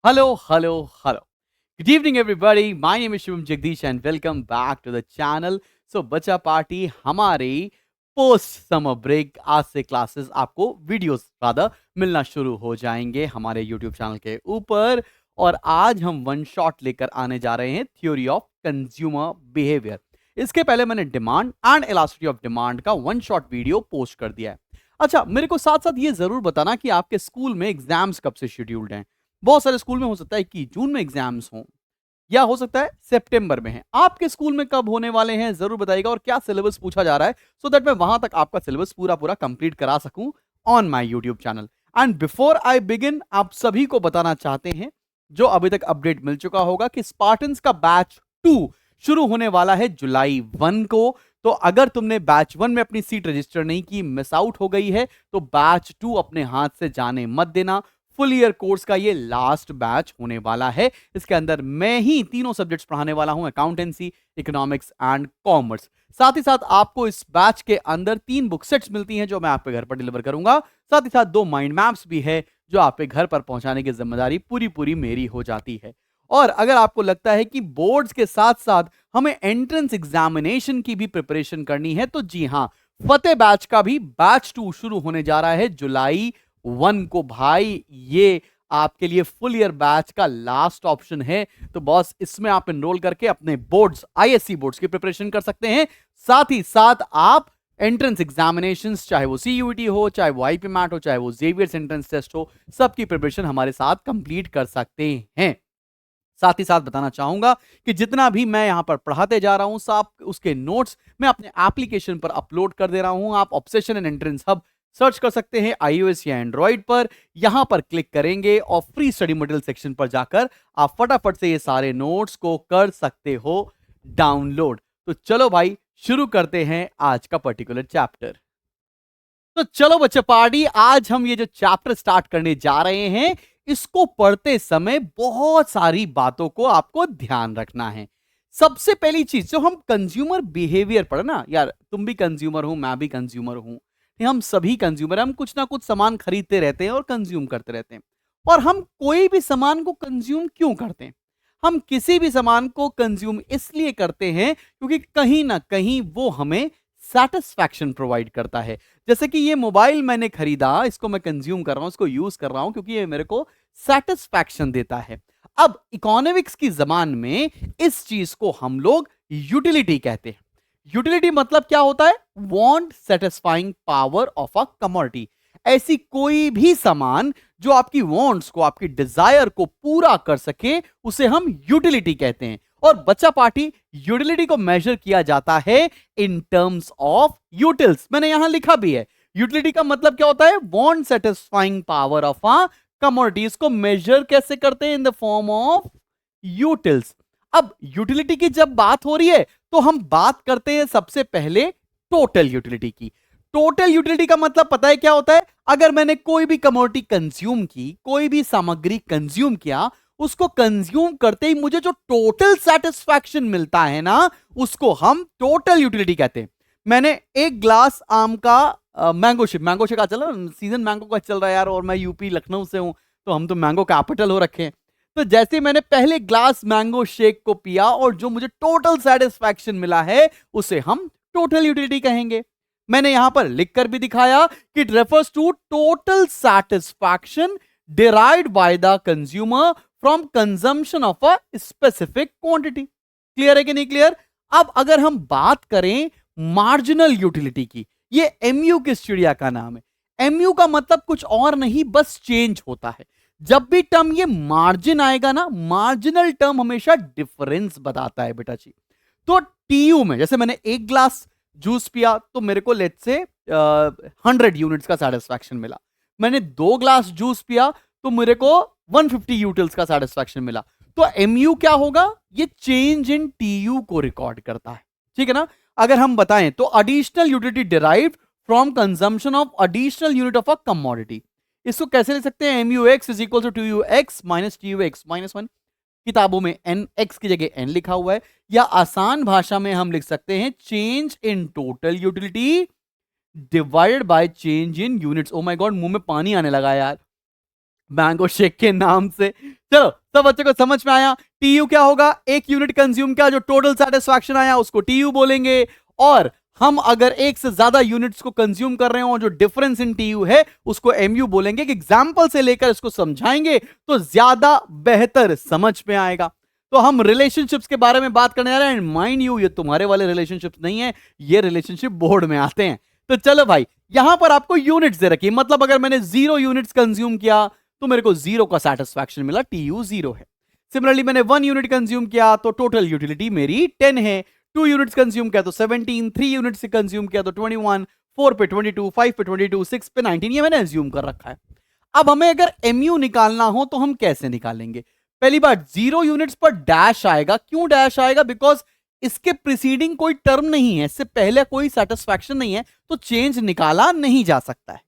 Hello, hello, hello. Good evening, everybody. My name is Shivam Jagdish, and welcome back to the channel. So, बच्चा party हमारी post summer break आज से classes आपको videos rather मिलना शुरू हो जाएंगे हमारे यूट्यूब चैनल के ऊपर। और आज हम वन शॉट लेकर आने जा रहे हैं थ्योरी ऑफ कंज्यूमर बिहेवियर। इसके पहले मैंने demand and elasticity of demand का वन शॉट वीडियो पोस्ट कर दिया है। अच्छा, मेरे को साथ साथ ये जरूर बताना कि आपके स्कूल में एग्जाम्स कब से शेड्यूल्ड हैं। बहुत सारे स्कूल में हो सकता है कि जून में एग्जाम्स हों, या हो सकता है सितंबर में है। आपके स्कूल में कब होने वाले हैं जरूर बताइएगा, और क्या सिलेबस पूछा जा रहा है, सो दैट मैं वहां तक आपका सिलेबस पूरा पूरा कंप्लीट करा सकूं on my YouTube channel. And before I begin, आप सभी को बताना चाहते हैं, जो अभी तक अपडेट मिल चुका होगा, कि स्पार्टन्स का बैच 2 शुरू होने वाला है जुलाई 1 को। तो अगर तुमने बैच 1 में अपनी सीट रजिस्टर नहीं की, मिस आउट हो गई है, तो बैच 2 अपने हाथ से जाने मत देना। फुल ईयर कोर्स का ये लास्ट बैच होने वाला है। इसके अंदर मैं ही तीनों सब्जेक्ट्स पढ़ाने वाला हूं, अकाउंटेंसी, इकोनॉमिक्स एंड कॉमर्स। साथ ही साथ आपको इस बैच के अंदर 3 बुक सेट्स मिलती हैं, जो मैं आपके घर पर डिलीवर करूंगा। साथ ही साथ 2 माइंड मैप्स भी है, जो आपके घर पर पहुंचाने की जिम्मेदारी पूरी पूरी मेरी हो जाती है। और अगर आपको लगता है कि बोर्ड्स के साथ साथ हमें एंट्रेंस एग्जामिनेशन की भी प्रिपरेशन करनी है, तो जी हां, फतेह बैच का भी बैच 2 शुरू होने जा रहा है जुलाई 1 को। भाई, ये आपके लिए फुल ईयर बैच का लास्ट ऑप्शन है। तो बॉस, इसमें आप एनरोल करके अपने बोर्ड्स, आईएससी बोर्ड्स की प्रिपरेशन कर सकते हैं। साथ ही साथ आप एंट्रेंस एग्जामिनेशंस, चाहे वो सीयूईटी हो, चाहे वो आईपी मैट हो, चाहे वो जेवियर्स एंट्रेंस टेस्ट हो, सबकी प्रिपरेशन हमारे साथ कंप्लीट कर सकते हैं। साथ ही साथ बताना चाहूंगा कि जितना भी मैं यहां पर पढ़ाते जा रहा हूं, सब उसके नोट्स मैं अपने एप्लीकेशन पर अपलोड कर दे रहा हूं। आप obsession and entrance hub search कर सकते हैं iOS या एंड्रॉइड पर। यहां पर क्लिक करेंगे और फ्री स्टडी मटेरियल सेक्शन पर जाकर आप फटाफट से ये सारे नोट्स को कर सकते हो डाउनलोड। तो चलो भाई, शुरू करते हैं आज का पर्टिकुलर चैप्टर। तो चलो बच्चे पार्टी, आज हम ये जो चैप्टर स्टार्ट करने जा रहे हैं, इसको पढ़ते समय बहुत सारी बातों को आपको ध्यान रखना है। सबसे पहली चीज, जो हम कंज्यूमर बिहेवियर पढ़े ना यार, तुम भी कंज्यूमर हो, मैं भी कंज्यूमर हूं, हम सभी कंज्यूमर, हम कुछ ना कुछ सामान खरीदते रहते हैं और कंज्यूम करते रहते हैं। और हम कोई भी सामान को कंज्यूम क्यों करते हैं? हम किसी भी सामान को कंज्यूम इसलिए करते हैं क्योंकि कहीं ना कहीं वो हमें सेटिस्फैक्शन प्रोवाइड करता है। जैसे कि ये मोबाइल मैंने खरीदा, इसको मैं कंज्यूम कर रहा हूं, इसको यूज कर रहा हूं, क्योंकि ये मेरे को सेटिस्फैक्शन देता है। अब इकोनॉमिक्स की जबान में इस चीज को हम लोग यूटिलिटी कहते हैं। यूटिलिटी मतलब क्या होता है? Want satisfying power of a commodity. ऐसी कोई भी सामान जो आपकी वांट्स को, आपकी डिजायर को पूरा कर सके, उसे हम यूटिलिटी कहते हैं। और बच्चा पार्टी, यूटिलिटी को मेजर किया जाता है इन टर्म्स ऑफ यूटिल्स। मैंने यहां लिखा भी है। यूटिलिटी का मतलब क्या होता है? Want satisfying power of a commodity. इसको मेजर कैसे करते हैं? In the form of utils. अब यूटिलिटी की जब बात हो रही है, तो हम बात करते हैं सबसे पहले टोटल यूटिलिटी की। टोटल यूटिलिटी का मतलब पता है क्या होता है? अगर मैंने कोई भी कमोडिटी कंज्यूम की, कोई भी सामग्री कंज्यूम किया, उसको कंज्यूम करते ही मुझे जो टोटल सेटिस्फैक्शन मिलता है ना, उसको हम टोटल यूटिलिटी कहते हैं। मैंने एक ग्लास आम का मैंगो शेक, मैंगो शेक चल रहा, सीजन मैंगो का चल रहा है यार, और मैं यूपी लखनऊ से हूं, तो हम तो मैंगो कैपिटल हो रखे हैं। तो जैसे मैंने पहले ग्लास मैंगो शेक को पिया और जो मुझे टोटल सेटिस्फैक्शन मिला है, उसे हम टोटल यूटिलिटी कहेंगे। मैंने यहां पर लिखकर भी दिखाया कि it refers to total satisfaction derived by the consumer from consumption of a specific quantity। Clear है कि नहीं क्लियर? अब अगर हम बात करें मार्जिनल यूटिलिटी की, ये एमयू किस चिड़िया का नाम है? एमयू का मतलब कुछ और नहीं, बस चेंज होता है। जब भी टर्म ये मार्जिन आएगा ना, मार्जिनल टर्म हमेशा डिफरेंस बताता है बेटा जी। तो टीयू में, जैसे मैंने एक ग्लास जूस पिया तो मेरे को लेट से 100 यूनिट्स का सेटिस्फैक्शन मिला। मैंने 2 ग्लास जूस पिया तो मेरे को 150 यूटिल्स का सेटिस्फैक्शन मिला। तो एमयू क्या होगा? ये चेंज इन टीयू को रिकॉर्ड करता है। ठीक है ना? अगर हम बताएं तो additional utility derived from consumption of additional unit of a commodity. इसको कैसे लिख सकते हैं? MU X is equal to T U X minus T U X minus 1। किताबों में एन एक्स की जगह एन लिखा हुआ है, या आसान भाषा में हम लिख सकते हैं change in total utility divided by change in units. Oh my God, मुंह में पानी आने लगा यार। मैंगो शेक के नाम से। चलो सब बच्चों को समझ में आया। टीयू क्या होगा, एक यूनिट कंज्यूम किया, जो टोटल सेटिस्फैक्शन आया उसको टीयू बोलेंगे। और हम अगर एक से ज्यादा यूनिट्स को कंज्यूम कर रहे हो, जो डिफरेंस इन टीयू है, उसको एमयू बोलेंगे। कि एग्जांपल से लेकर इसको समझाएंगे तो ज्यादा बेहतर समझ में आएगा। तो हम रिलेशनशिप्स के बारे में बात करने जा रहे हैं। माइंड यू, ये तुम्हारे वाले रिलेशनशिप्स नहीं है, ये रिलेशनशिप बोर्ड में आते हैं। तो चलो भाई, यहां पर आपको यूनिट्स दे रखी है, मतलब अगर मैंने 0 यूनिट्स कंज्यूम किया तो मेरे को 0 का सेटिस्फैक्शन मिला, टीयू 0 है। सिमिलरली मैंने 1 यूनिट कंज्यूम किया तो टोटल यूटिलिटी मेरी 10 है। 2 यूनिट्स कंज्यूम किया तो 17, 3 यूनिट्स से कंज्यूम किया तो 21, 4 पे 22, 5 पे 22, 6 पे 19, ये मैंने एज्यूम कर रखा है। अब हमें अगर एमयू निकालना हो तो हम कैसे निकालेंगे? पहली बात, 0 यूनिट्स पर डैश आएगा। क्यों डैश आएगा? बिकॉज इसके प्रीसीडिंग कोई टर्म नहीं है, इससे पहले कोई सेटिस्फैक्शन नहीं है, तो चेंज निकाला नहीं जा सकता है।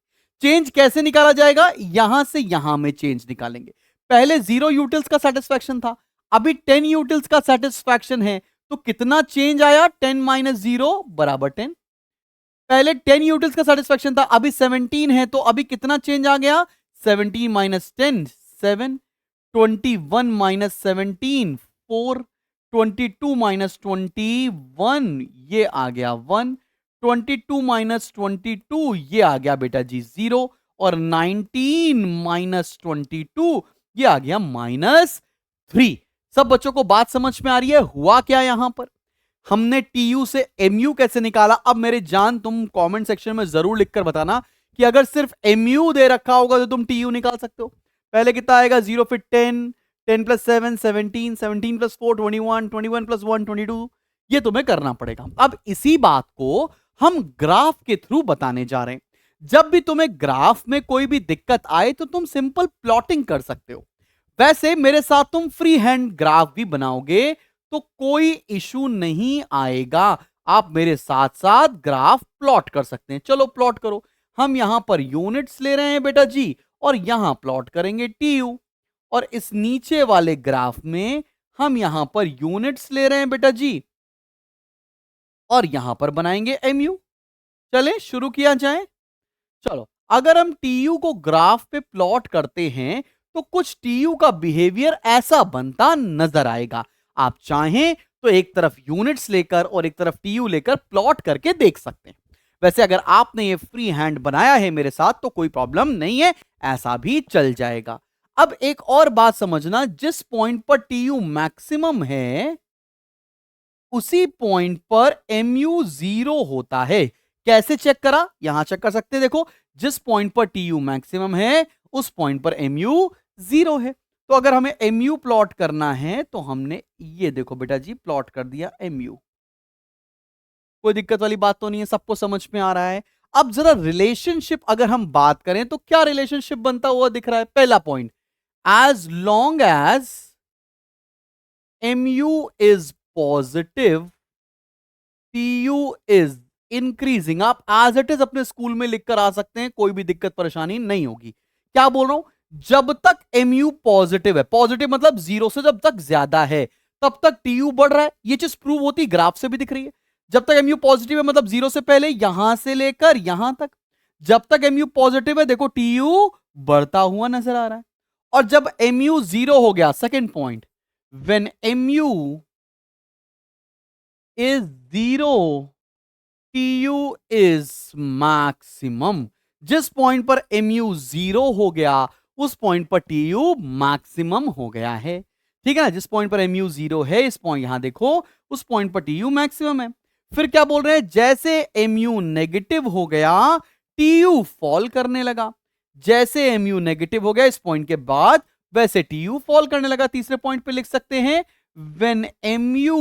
चेंज कैसे निकाला जाएगा? यहां से यहां में चेंज निकालेंगे। पहले 0 यूटिल्स का सेटिस्फैक्शन था, अभी 10 यूटिल्स का सेटिस्फैक्शन है, तो कितना चेंज आया? 10 माइनस 0 बराबर 10। पहले 10 यूटिल्स का सेटिस्फैक्शन था, अभी 17 है, तो अभी कितना चेंज आ गया? 17 माइनस 10 7, 21 माइनस 17 4, 22 माइनस 21 ये आ गया 1, 22 माइनस 22 ये आ गया बेटा जी 0, और 19 माइनस 22 ये आ गया -3। सब बच्चों को बात समझ में आ रही है? हुआ क्या यहां पर? हमने टीयू से एमयू कैसे निकाला? अब मेरे जान, तुम कमेंट सेक्शन में जरूर लिखकर बताना कि अगर सिर्फ एमयू दे रखा होगा तो तुम टीयू निकाल सकते हो। पहले कितना आएगा? 0, फिर 10, 10 प्लस 7 17, 17 प्लस 4 21, 21 प्लस 1 22, ये तुम्हें करना पड़ेगा। अब इसी बात को हम ग्राफ के थ्रू बताने जा रहे हैं। जब भी तुम्हें ग्राफ में कोई भी दिक्कत आए तो तुम सिंपल प्लॉटिंग कर सकते हो। वैसे मेरे साथ तुम फ्री हैंड ग्राफ भी बनाओगे तो कोई इशू नहीं आएगा। आप मेरे साथ साथ ग्राफ प्लॉट कर सकते हैं। चलो प्लॉट करो। हम यहां पर यूनिट्स ले रहे हैं बेटा जी, और यहां प्लॉट करेंगे टीयू। और इस नीचे वाले ग्राफ में हम यहां पर यूनिट्स ले रहे हैं बेटा जी, और यहां पर बनाएंगे एमयू। चले शुरू किया जाए। चलो, अगर हम टीयू को ग्राफ पे प्लॉट करते हैं तो कुछ टीयू का बिहेवियर ऐसा बनता नजर आएगा। आप चाहें तो एक तरफ यूनिट्स लेकर और एक तरफ टीयू लेकर प्लॉट करके देख सकते हैं। वैसे अगर आपने ये फ्री हैंड बनाया है मेरे साथ तो कोई प्रॉब्लम नहीं है, ऐसा भी चल जाएगा। अब एक और बात समझना, जिस पॉइंट पर टीयू मैक्सिमम है उसी पॉइंट पर एमयू 0 होता है। कैसे चेक करा? यहां चेक कर सकते हैं। देखो, जिस पॉइंट पर टीयू मैक्सिमम है उस पॉइंट पर एमयू 0 है। तो अगर हमें एमयू प्लॉट करना है तो हमने ये देखो बेटा जी प्लॉट कर दिया एमयू। कोई दिक्कत वाली बात तो नहीं है, सबको समझ में आ रहा है। अब जरा रिलेशनशिप अगर हम बात करें तो क्या रिलेशनशिप बनता हुआ दिख रहा है? पहला point, as long as mu is positive, pu is increasing. आप एज इट इज अपने स्कूल में लिखकर आ सकते हैं, कोई भी दिक्कत परेशानी नहीं होगी। क्या बोल रहा हूं? जब तक mu पॉजिटिव है, पॉजिटिव मतलब 0 से जब तक ज्यादा है, तब तक tu बढ़ रहा है। ये चीज प्रूव होती ग्राफ से भी दिख रही है। जब तक mu पॉजिटिव है मतलब 0 से पहले यहां से लेकर यहां तक, जब तक mu पॉजिटिव है देखो tu बढ़ता हुआ नजर आ रहा है। और जब mu 0 हो गया, second point, when mu is 0 tu is maximum। जिस पॉइंट पर mu 0 हो गया उस पॉइंट पर tu मैक्सिमम हो गया है। ठीक है ना? जिस पॉइंट पर mu 0 है, इस पॉइंट यहां देखो, उस पॉइंट पर tu मैक्सिमम है। फिर क्या बोल रहे हैं? जैसे mu नेगेटिव हो गया tu फॉल करने लगा। जैसे mu नेगेटिव हो गया इस पॉइंट के बाद, वैसे tu फॉल करने लगा। तीसरे पॉइंट पे लिख सकते हैं when mu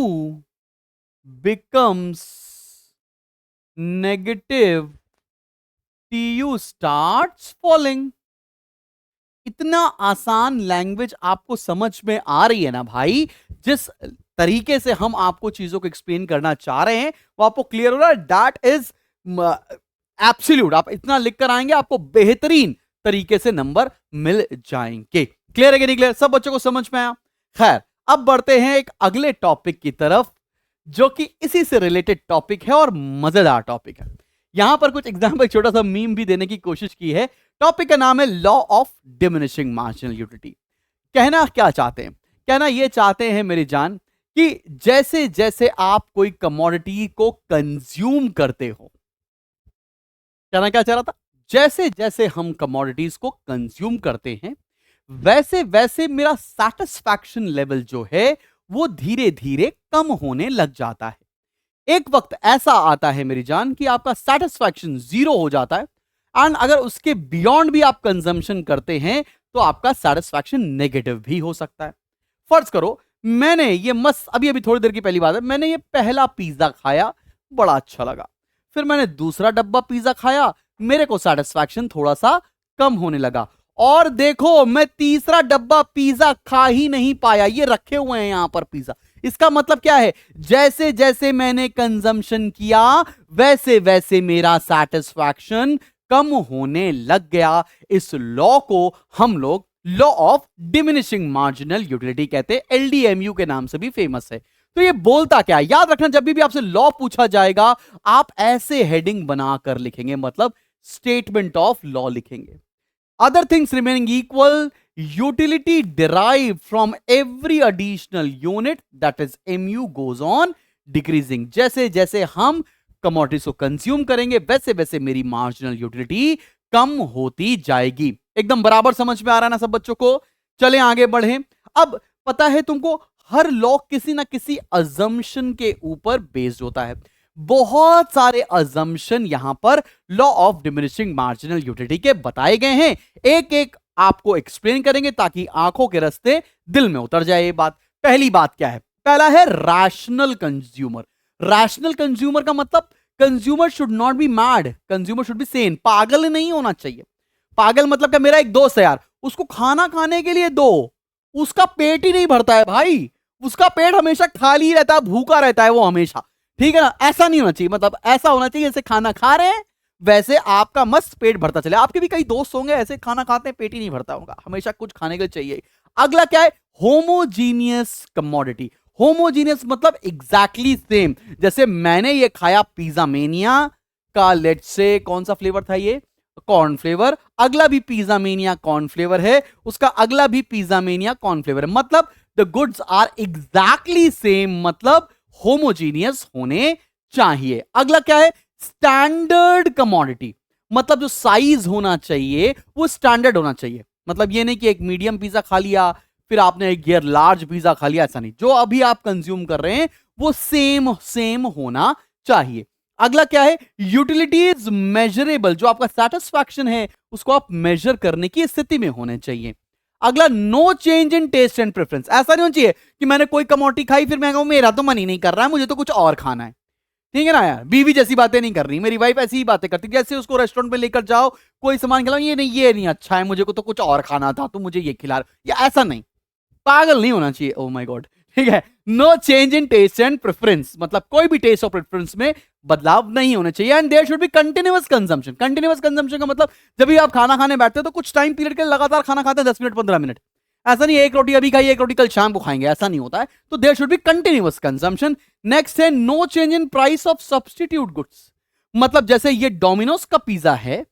becomes negative tu starts falling। इतना आसान लैंग्वेज आपको समझ में आ रही है ना भाई? जिस तरीके से हम आपको चीजों को एक्सप्लेन करना चाह रहे हैं वो आपको क्लियर हो रहा है? That is absolute. आप इतना लिख कर आएंगे आपको बेहतरीन तरीके से नंबर मिल जाएंगे। क्लियर है कि नहीं क्लियर? सब बच्चों को समझ में आया? खैर, अब बढ़ते हैं एक अगले टॉपिक की तरफ जो कि इसी से रिलेटेड टॉपिक है और मजेदार टॉपिक है। यहां पर कुछ एग्जांपल, छोटा सा मीम भी देने की कोशिश की है। टॉपिक का नाम है law of diminishing marginal utility. कहना क्या चाहते हैं? कहना ये चाहते हैं मेरी जान कि जैसे जैसे आप कोई कमोडिटी को कंज्यूम करते हो, कहना क्या चाह रहा था, जैसे जैसे हम कमोडिटीज को कंज्यूम करते हैं वैसे वैसे मेरा सेटिस्फैक्शन लेवल जो है वो धीरे धीरे कम होने लग जाता है। एक वक्त ऐसा आता है मेरी जान कि आपका सेटिस्फैक्शन जीरो हो जाता है, एंड अगर उसके बियॉन्ड भी आप कंजम्पशन करते हैं तो आपका सेटिस्फैक्शन नेगेटिव भी हो सकता है। फर्ज करो मैंने ये मस्त अभी अभी थोड़ी देर की पहली बात है, मैंने ये पहला पिज्जा खाया, बड़ा अच्छा लगा। फिर मैंने दूसरा डब्बा पिज्जा खाया, मेरे को सेटिस्फैक्शन थोड़ा सा कम होने लगा। और देखो मैं तीसरा डब्बा पिज्जा खा ही नहीं पाया, ये रखे हुए हैं यहां पर पिज्जा। इसका मतलब क्या है? जैसे जैसे मैंने कंजम्पशन किया वैसे वैसे मेरा सेटिस्फैक्शन कम होने लग गया। इस लॉ को हम लोग law of diminishing marginal utility कहते हैं, एलडीएमयू के नाम से भी फेमस है। तो ये बोलता क्या है? याद रखना, जब भी आपसे लॉ पूछा जाएगा आप ऐसे हेडिंग बनाकर लिखेंगे, मतलब स्टेटमेंट ऑफ लॉ लिखेंगे। Other things remaining equal, utility derived from every additional unit, that is mu, goes on decreasing. जैसे जैसे हम commodities को कंज्यूम करेंगे वैसे वैसे मेरी मार्जिनल यूटिलिटी कम होती जाएगी। एकदम बराबर समझ में आ रहा है ना सब बच्चों को? चलें आगे बढ़ें। अब पता है तुमको हर लॉ किसी ना किसी अजम्पशन के ऊपर बेस्ड होता है। बहुत सारे अजम्पशन यहां पर law of diminishing marginal utility के बताए गए हैं, एक एक आपको एक्सप्लेन करेंगे ताकि आंखों के रास्ते दिल में उतर जाए ये बात। पहली बात क्या है? पहला है रैशनल कंज्यूमर। रैशनल कंज्यूमर का मतलब consumer should not be mad, consumer should be Sen. पागल नहीं होना चाहिए। पागल मतलब क्या? मेरा एक दोस्त है यार, उसको खाना खाने के लिए दो, उसका पेट ही नहीं भरता है भाई, उसका पेट हमेशा खाली ही रहता है, भूखा रहता है वो हमेशा, ठीक है ना? ऐसा नहीं होना चाहिए। मतलब ऐसा होना चाहिए जैसे खाना खा रहे हैं वैसे आपका मस्त पेट भरता चले। आपके भी कई दोस्त होंगे ऐसे खाना खाते हैं पेट ही नहीं भरता होगा, हमेशा कुछ खाने के लिए चाहिए। अगला क्या है? Homogeneous commodity. होमोजीनियस मतलब एग्जैक्टली सेम। जैसे मैंने ये खाया पिज्जा मेनिया का, लेट्स से कौन सा फ्लेवर था ये? Corn flavour. अगला भी पिज्जा मेनिया कॉर्न फ्लेवर है, उसका अगला भी पिज्जा मेनिया कॉर्न फ्लेवर है। मतलब the goods are exactly same, मतलब होमोजीनियस होने चाहिए। अगला क्या है? Standard commodity. मतलब जो साइज होना चाहिए वो स्टैंडर्ड होना चाहिए। मतलब ये नहीं कि एक मीडियम पिज्जा खा लिया फिर आपने एक गियर लार्ज पिज्जा खा लिया, ऐसा नहीं। जो अभी आप कंज्यूम कर रहे हैं वो सेम सेम होना चाहिए। अगला क्या है? Utility is measurable. जो आपका सेटिस्फैक्शन है उसको आप मेजर करने की स्थिति में होने चाहिए। अगला, no change in taste and preference. ऐसा नहीं होना चाहिए कि मैंने कोई कमोडिटी खाई फिर मैं कहूं मेरा तो मन ही नहीं कर रहा है, मुझे तो कुछ और खाना है। ठीक है ना यार? बीवी जैसी बातें नहीं कर रही, मेरी वाइफ ऐसी ही बातें करती, जैसे उसको रेस्टोरेंट पे लेकर जाओ, कोई सामान खिलाओ, ये नहीं अच्छा है, मुझे को तो कुछ और खाना था तो मुझे ये खिला, या ऐसा नहीं। पागल नहीं होना चाहिए। ओ माय गॉड, ठीक है। No change in taste and preference, मतलब कोई भी टेस्ट और प्रेफरेंस में बदलाव नहीं होना चाहिए। And there should be continuous consumption. Continuous consumption का मतलब जब भी आप खाना खाने बैठते हो तो कुछ टाइम पीरियड के लगातार खाना खाते हैं, 10 मिनट 15 मिनट। ऐसा नहीं एक रोटी अभी खाई एक रोटी कल शाम को खाएंगे, ऐसा नहीं होता है। तो there should be continuous consumption. Next है no change in price of substitute goods. मतलब जैसे ये डोमिनोज का पिज्जा है,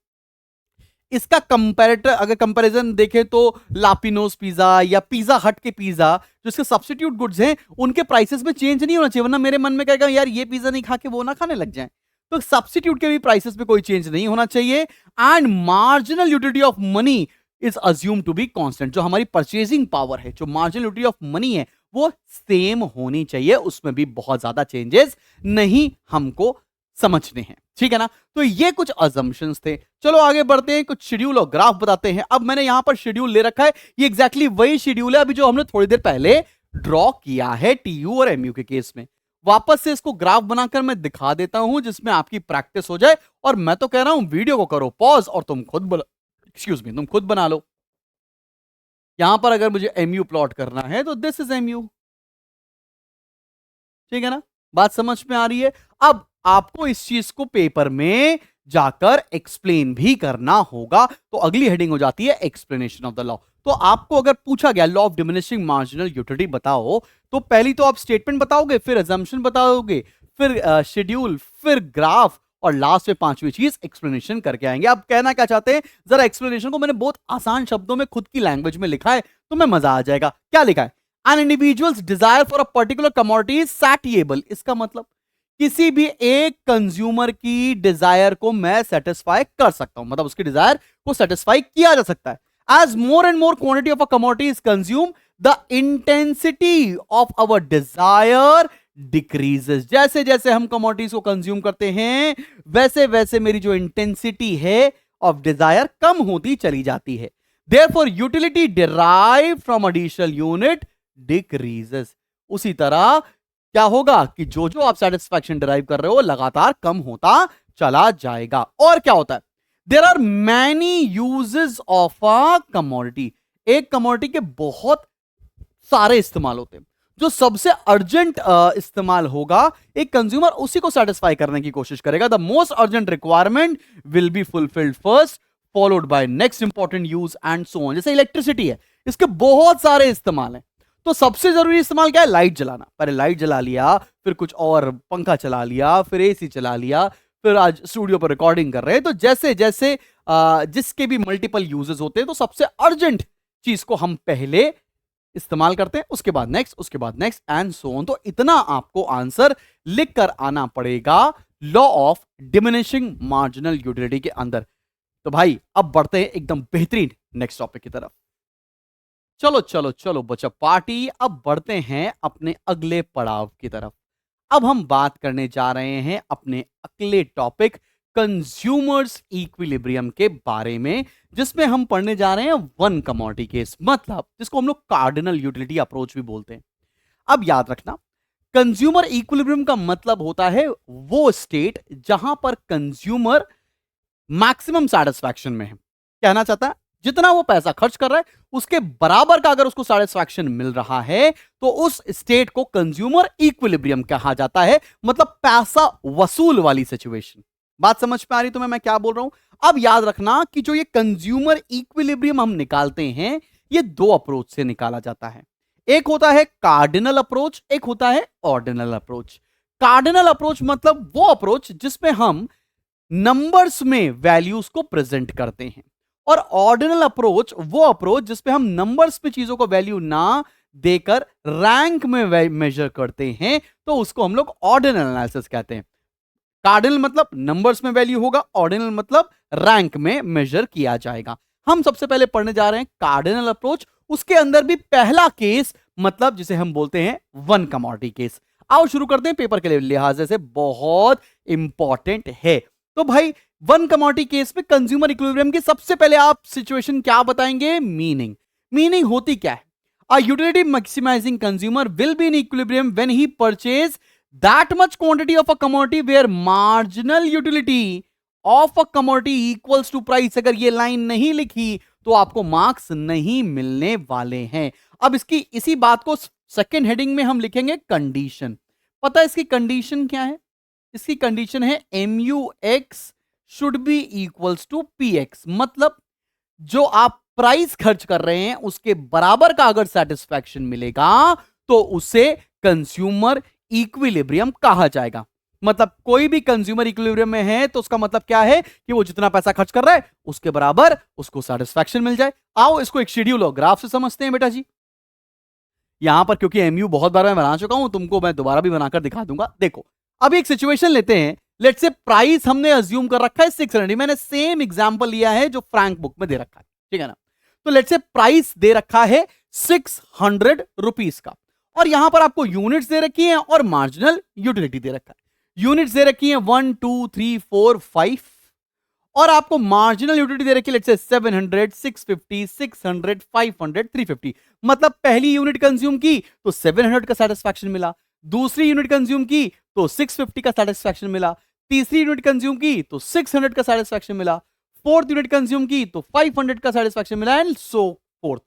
इसका कंपैरेटर अगर कंपैरिजन देखें तो लापिनोस पिज्जा या पिज्जा हट के पिज्जा जो इसके सब्स्टिट्यूट गुड्स हैं उनके प्राइसेस में चेंज नहीं होना चाहिए, वरना मेरे मन में कहेगा यार ये पिज्जा नहीं खा के वो ना खाने लग जाए। तो सब्स्टिट्यूट के भी प्राइसेस में कोई चेंज नहीं होना चाहिए। And marginal utility of money is assume to be constant. जो हमारी परचेजिंग पावर है, जो मार्जिनल यूटिलिटी ऑफ मनी है, वो सेम होनी चाहिए, उसमें भी बहुत ज्यादा चेंजेस नहीं हमको समझने हैं। ठीक है ना? तो ये कुछ अजम्पशंस थे। चलो आगे बढ़ते हैं, कुछ शेड्यूल और ग्राफ बताते हैं। अब मैंने यहां पर शेड्यूल ले रखा है, ये एग्जैक्टली वही शेड्यूल है अभी जो हमने थोड़ी देर पहले ड्रॉ किया है टीयू और एमयू के केस में। वापस से इसको ग्राफ बनाकर मैं दिखा देता हूं जिसमें आपकी प्रैक्टिस हो जाए। और मैं तो कह रहा हूं वीडियो को करो पॉज और तुम खुद बना लो। यहां पर अगर मुझे एमयू प्लॉट करना है तो दिस इज एमयू। ठीक है ना? बात समझ में आ रही है? अब आपको इस चीज को पेपर में जाकर एक्सप्लेन भी करना होगा। तो अगली हेडिंग हो जाती है एक्सप्लेनेशन ऑफ द लॉ। तो आपको अगर पूछा गया law of diminishing marginal utility बताओ, तो पहली तो आप स्टेटमेंट बताओगे, फिर अजम्पशन बताओगे, फिर शेड्यूल, फिर ग्राफ, और लास्ट में पांचवी चीज एक्सप्लेनेशन करके आएंगे। आप कहना क्या चाहते हैं, जरा एक्सप्लेनेशन को मैंने बहुत आसान शब्दों में खुद की लैंग्वेज में लिखा है, तो मैं मजा आ जाएगा। क्या लिखा है? An individuals desire for a particular commodity is satiable. इसका मतलब किसी भी एक कंज्यूमर की डिजायर को मैं सेटिस्फाई कर सकता हूं, मतलब उसकी डिजायर को सेटिस्फाई किया जा सकता है। As more and more quantity of a commodity is consume, the intensity of our desire decreases. जैसे जैसे हम कमोडिटीज को कंज्यूम करते हैं, वैसे वैसे मेरी जो इंटेंसिटी है ऑफ डिजायर कम होती चली जाती है। Therefore utility derive from additional unit decreases. उसी तरह क्या होगा कि जो जो आप सेटिस्फैक्शन डिराइव कर रहे हो लगातार कम होता चला जाएगा। और क्या होता है? There are many uses of a commodity. एक कमोडिटी के बहुत सारे इस्तेमाल होते हैं। जो सबसे अर्जेंट इस्तेमाल होगा, एक कंज्यूमर उसी को सेटिस्फाई करने की कोशिश करेगा। The most urgent requirement will be fulfilled first, followed by next important use and so on. जैसे इलेक्ट्रिसिटी है, इसके बहुत सारे इस्तेमाल हैं, तो सबसे जरूरी इस्तेमाल क्या है? लाइट जलाना। पहले लाइट जला लिया, फिर कुछ और पंखा चला लिया, फिर एसी चला लिया, फिर आज स्टूडियो पर रिकॉर्डिंग कर रहे हैं। तो जैसे जैसे जिसके भी मल्टीपल यूजेस होते हैं, तो सबसे अर्जेंट चीज को हम पहले इस्तेमाल करते हैं, उसके बाद नेक्स्ट एंड सो ऑन। तो इतना आपको आंसर लिख कर आना पड़ेगा law of diminishing marginal utility के अंदर। तो भाई अब बढ़ते हैं एकदम बेहतरीन नेक्स्ट टॉपिक की तरफ। चलो चलो चलो बच्चा पार्टी, अब बढ़ते हैं अपने अगले पड़ाव की तरफ। अब हम बात करने जा रहे हैं अपने अगले टॉपिक कंज्यूमर्स इक्विलिब्रियम के बारे में, जिसमें हम पढ़ने जा रहे हैं वन कमोडिटी केस, मतलब जिसको हम लोग कार्डिनल यूटिलिटी अप्रोच भी बोलते हैं। अब याद रखना, कंज्यूमर इक्विलिब्रियम का मतलब होता है वो स्टेट जहां पर कंज्यूमर मैक्सिमम सेटिस्फैक्शन में है। कहना चाहता है जितना वो पैसा खर्च कर रहा है उसके बराबर का अगर उसको सेटिस्फैक्शन मिल रहा है, तो उस स्टेट को कंज्यूमर इक्विलिब्रियम कहा जाता है, मतलब पैसा वसूल वाली सिचुएशन। बात समझ में आ रही तुम्हें मैं क्या बोल रहा हूं? अब याद रखना कि जो ये कंज्यूमर इक्विलिब्रियम हम निकालते हैं, ये दो अप्रोच से निकाला जाता है। एक होता है कार्डिनल अप्रोच, एक होता है ऑर्डिनल अप्रोच। कार्डिनल अप्रोच मतलब वो अप्रोच जिसमें हम नंबर्स में वैल्यूज को प्रेजेंट करते हैं, और ऑर्डिनल अप्रोच वो अप्रोच जिसपे हम नंबर्स पे चीजों को वैल्यू ना देकर रैंक में मेजर करते हैं, तो उसको हम लोग ऑर्डिनल एनालिसिस कहते हैं। कार्डिनल मतलब नंबर्स में वैल्यू होगा, ऑर्डिनल मतलब रैंक में मेजर किया जाएगा। हम सबसे पहले पढ़ने जा रहे हैं कार्डिनल अप्रोच, उसके अंदर भी पहला केस मतलब जिसे हम बोलते हैं वन कमोडिटी केस। आओ शुरू करते हैं, पेपर के लिहाज से बहुत इंपॉर्टेंट है। तो भाई वन कमोडिटी केस में कंज्यूमर इक्विलिब्रियम की सबसे पहले आप सिचुएशन क्या बताएंगे? मीनिंग होती क्या है? A utility maximising consumer will be in equilibrium when he purchase that much quantity of a commodity where marginal utility of a commodity equals to price. अगर ये लाइन नहीं लिखी तो आपको मार्क्स नहीं मिलने वाले हैं। अब इसकी इसी बात को सेकेंड हेडिंग में हम लिखेंगे कंडीशन। पता है इसकी कंडीशन क्या है? इसकी कंडीशन है MUX should be equals to PX, मतलब जो आप प्राइस खर्च कर रहे हैं उसके बराबर का अगर सेटिस्फैक्शन मिलेगा तो उसे कंज्यूमर इक्विलिब्रियम कहा जाएगा। मतलब कोई भी कंज्यूमर इक्विलिब्रियम में है तो उसका मतलब क्या है कि वो जितना पैसा खर्च कर रहा है उसके बराबर उसको सेटिस्फैक्शन मिल जाए। आओ इसको एक शेड्यूल और ग्राफ से समझते हैं बेटा जी। यहां पर क्योंकि MU बहुत बार मैं बना चुका हूं, तुमको मैं दोबारा भी बनाकर दिखा दूंगा। देखो अब एक सिचुएशन लेते हैं, लेट्स से प्राइस हमने अज्यूम कर रखा है 600। मैंने सेम एग्जांपल लिया है जो फ्रैंक बुक में दे रखा है, ठीक है ना? तो लेट्स से प्राइस दे रखा है 600 रुपीस का, और यहां पर आपको यूनिट्स दे रखी हैं और मार्जिनल यूटिलिटी दे रखा है। यूनिट्स दे रखी हैं 1 2 3 4 5, और आपको मार्जिनल यूटिलिटी दे रखी है लेट्स से 700 650 600 500 350। मतलब पहली यूनिट कंज्यूम की तो 700 का सेटिस्फैक्शन मिला, दूसरी यूनिट कंज्यूम की तो 650 का सेटिस्फैक्शन मिला, तीसरी यूनिट कंज्यूम की तो 600 का सेटिस्फैक्शन मिला, फोर्थ यूनिट कंज्यूम की तो 500 का सेटिस्फैक्शन मिला, एंड सो फोर्थ।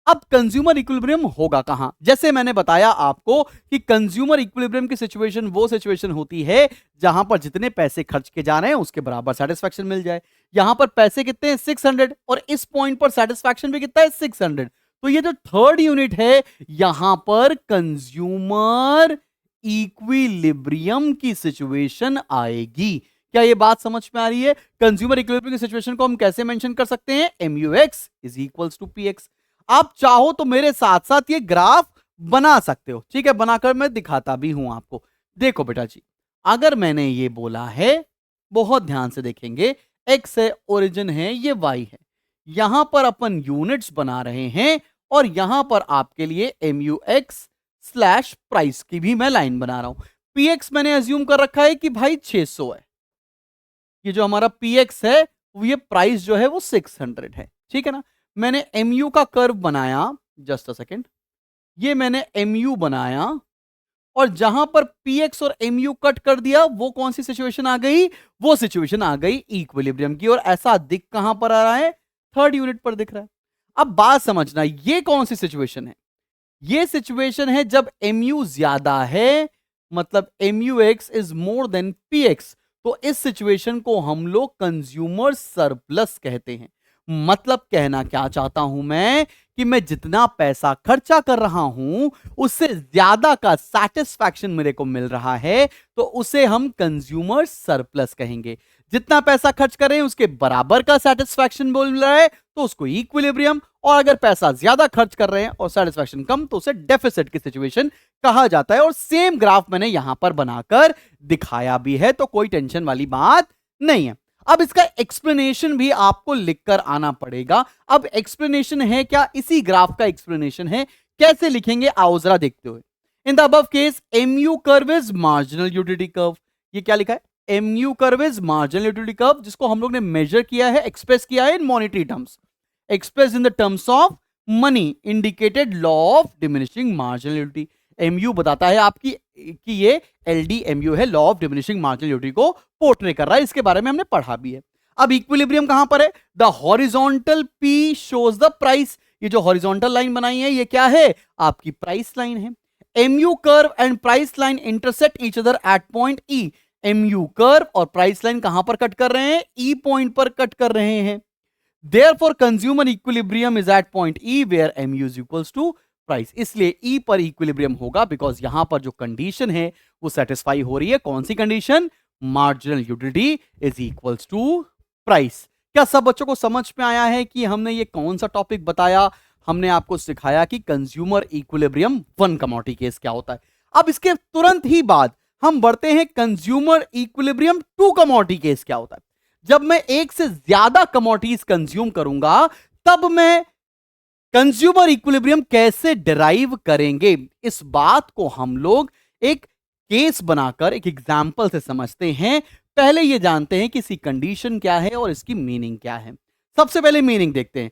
अब कंज्यूमर इक्विलिब्रियम होगा कहां? जैसे मैंने बताया आपको कि कंज्यूमर इक्विलिब्रियम की सिचुएशन वो सिचुएशन होती है जहां पर जितने पैसे खर्च के जा रहे हैं उसके बराबर सेटिस्फैक्शन मिल जाए। यहां पर पैसे कितने हैं? 600, और इस पॉइंट पर सेटिस्फैक्शन भी कितना है? 600। तो ये जो थर्ड यूनिट है यहां पर कंज्यूमर इक्विलिब्रियम की सिचुएशन आएगी, क्या ये बात समझ में आ रही है? कंज्यूमर इक्विलिब्रियम की सिचुएशन को हम कैसे मेंशन कर सकते हैं? MUX is equals to PX। आप चाहो तो मेरे साथ साथ ये ग्राफ बना सकते हो, ठीक है, बनाकर मैं दिखाता भी हूं आपको। देखो बेटा जी, अगर मैंने ये बोला है, बहुत ध्यान से देखेंगे, x है, ओरिजिन है, ये y है, यहां पर अपन यूनिट्स बना रहे हैं और यहां पर आपके लिए MUX स्लैश प्राइस की भी मैं लाइन बना रहा हूं। PX मैंने अज्यूम कर रखा है कि भाई 600 है, ये जो हमारा PX है, ये प्राइस जो है वो 600 है, ठीक है ना। मैंने MU का कर्व बनाया, जस्ट अ सेकेंड, ये मैंने MU बनाया और जहां पर PX और MU कट कर दिया, वो कौन सी सिचुएशन आ गई? वो सिचुएशन आ गई इक्विलिब्रियम की। और ऐसा दिख कहां पर आ रहा है? थर्ड यूनिट पर दिख रहा है। अब बात समझना, ये कौन सी सिचुएशन है? ये सिचुएशन है जब MU ज्यादा है, मतलब MUX is more than PX। तो इस सिचुएशन को हम लोग कंज्यूमर सरप्लस कहते हैं। मतलब कहना क्या चाहता हूं मैं, कि मैं जितना पैसा खर्चा कर रहा हूं उससे ज्यादा का सैटिस्फैक्शन मेरे को मिल रहा है, तो उसे हम कंज्यूमर सरप्लस कहेंगे। जितना पैसा खर्च कर रहे हैं उसके बराबर का सैटिस्फैक्शन मिल रहा है तो उसको इक्विलिब्रियम, और अगर पैसा ज्यादा खर्च कर रहे हैं और सैटिस्फैक्शन कम तो उसे डेफिसिट की सिचुएशन कहा जाता है। और सेम ग्राफ मैंने यहां पर बनाकर दिखाया भी है, तो कोई टेंशन वाली बात नहीं है। अब इसका एक्सप्लेनेशन भी आपको लिखकर आना पड़ेगा। अब एक्सप्लेनेशन है क्या? इसी ग्राफ का एक्सप्लेनेशन है। कैसे लिखेंगे आओ जरा देखते हुए। इन the above case MU curve is marginal utility curve. ये क्या लिखा है? MU curve is marginal utility curve, जिसको हम लोग ने मेजर किया है, एक्सप्रेस किया है in monetary terms, express in the terms of money, indicated law of diminishing marginal utility. MU बताता है आपकी कि ये LDMU है, law of diminishing marginal utility को पोर्ट्रे कर रहा है। इसके बारे में हमने पढ़ा भी है। अब इक्विलिब्रियम कहां पर है? The horizontal P shows the price. ये जो हॉरिजॉन्टल लाइन बनाई है ये क्या है? आपकी प्राइस लाइन है। MU curve and price line intersect each other at point E। MU curve और प्राइस लाइन कहां पर कट कर रहे हैं? E पॉइंट पर कट कर रहे हैं। Therefore, consumer equilibrium is at point E where MU is equals to price. इसलिए E पर इक्विलिब्रियम होगा, बिकॉज यहां पर जो कंडीशन है वो सेटिस्फाई हो रही है। कौन सी condition? Marginal utility is equals to price. क्या सब बच्चों को समझ में आया है कि हमने ये कौन सा टॉपिक बताया? हमने आपको सिखाया कि consumer equilibrium one commodity case क्या होता है। अब इसके तुरंत ही बाद हम बढ़ते हैं consumer equilibrium two commodity case क्या होता है। जब मैं एक से ज्यादा कमोडिटीज कंज्यूम करूंगा तब मैं कंज्यूमर इक्विलिब्रियम कैसे डिराइव करेंगे, इस बात को हम लोग एक केस बनाकर एक एग्जाम्पल से समझते हैं। पहले ये जानते हैं कि इसकी कंडीशन क्या है और इसकी मीनिंग क्या है। सबसे पहले मीनिंग देखते हैं।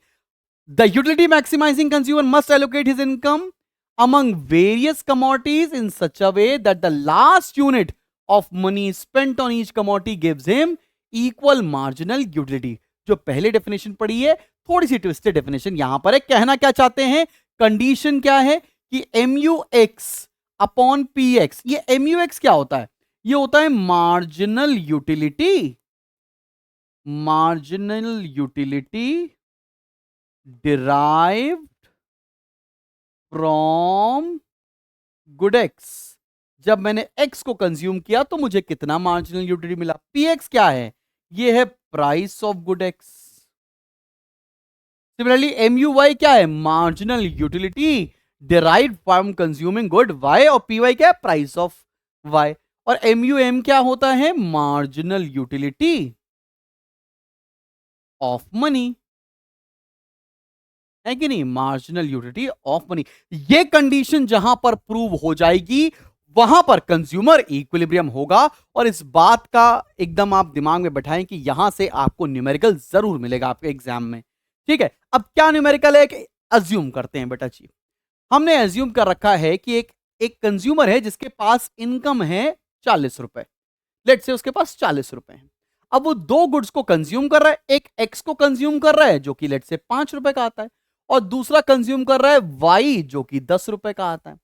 The utility maximising consumer must allocate his income among various commodities in such a way that the last unit of money spent on each commodity gives him equal marginal utility। जो पहले definition पढ़ी है, थोड़ी सी twisted definition यहां पर है। कहना क्या चाहते हैं? कंडीशन क्या है कि MUX अपॉन PX। ये MUX क्या होता है? ये होता है marginal utility, marginal utility derived from good x. जब मैंने एक्स को कंज्यूम किया तो मुझे कितना मार्जिनल यूटिलिटी मिला? PX क्या है? ये है price of good x. Similarly MUY क्या है? Marginal utility derived from consuming good Y, और PY क्या है? Price of Y। और MUM क्या होता है? मार्जिनल यूटिलिटी ऑफ मनी, है कि नहीं? Marginal utility of money. ये कंडीशन जहां पर प्रूव हो जाएगी वहां पर कंज्यूमर इक्विलिब्रियम होगा। और इस बात का एकदम आप दिमाग में बैठाएं कि यहां से आपको न्यूमेरिकल जरूर मिलेगा आपके एग्जाम में, ठीक है। अब क्या न्यूमेरिकल है? अज्यूम करते हैं बेटा जी, हमने अज्यूम कर रखा है कि एक कंज्यूमर है जिसके पास इनकम है 40 रुपए। लेट से उसके पास 40 रुपए है। अब वो दो गुड्स को कंज्यूम कर रहा है, एक एक्स को कंज्यूम कर रहा है जो कि लेट से 5 रुपए का आता है, और दूसरा कंज्यूम कर रहा है वाई जो कि 10 रुपए का आता है।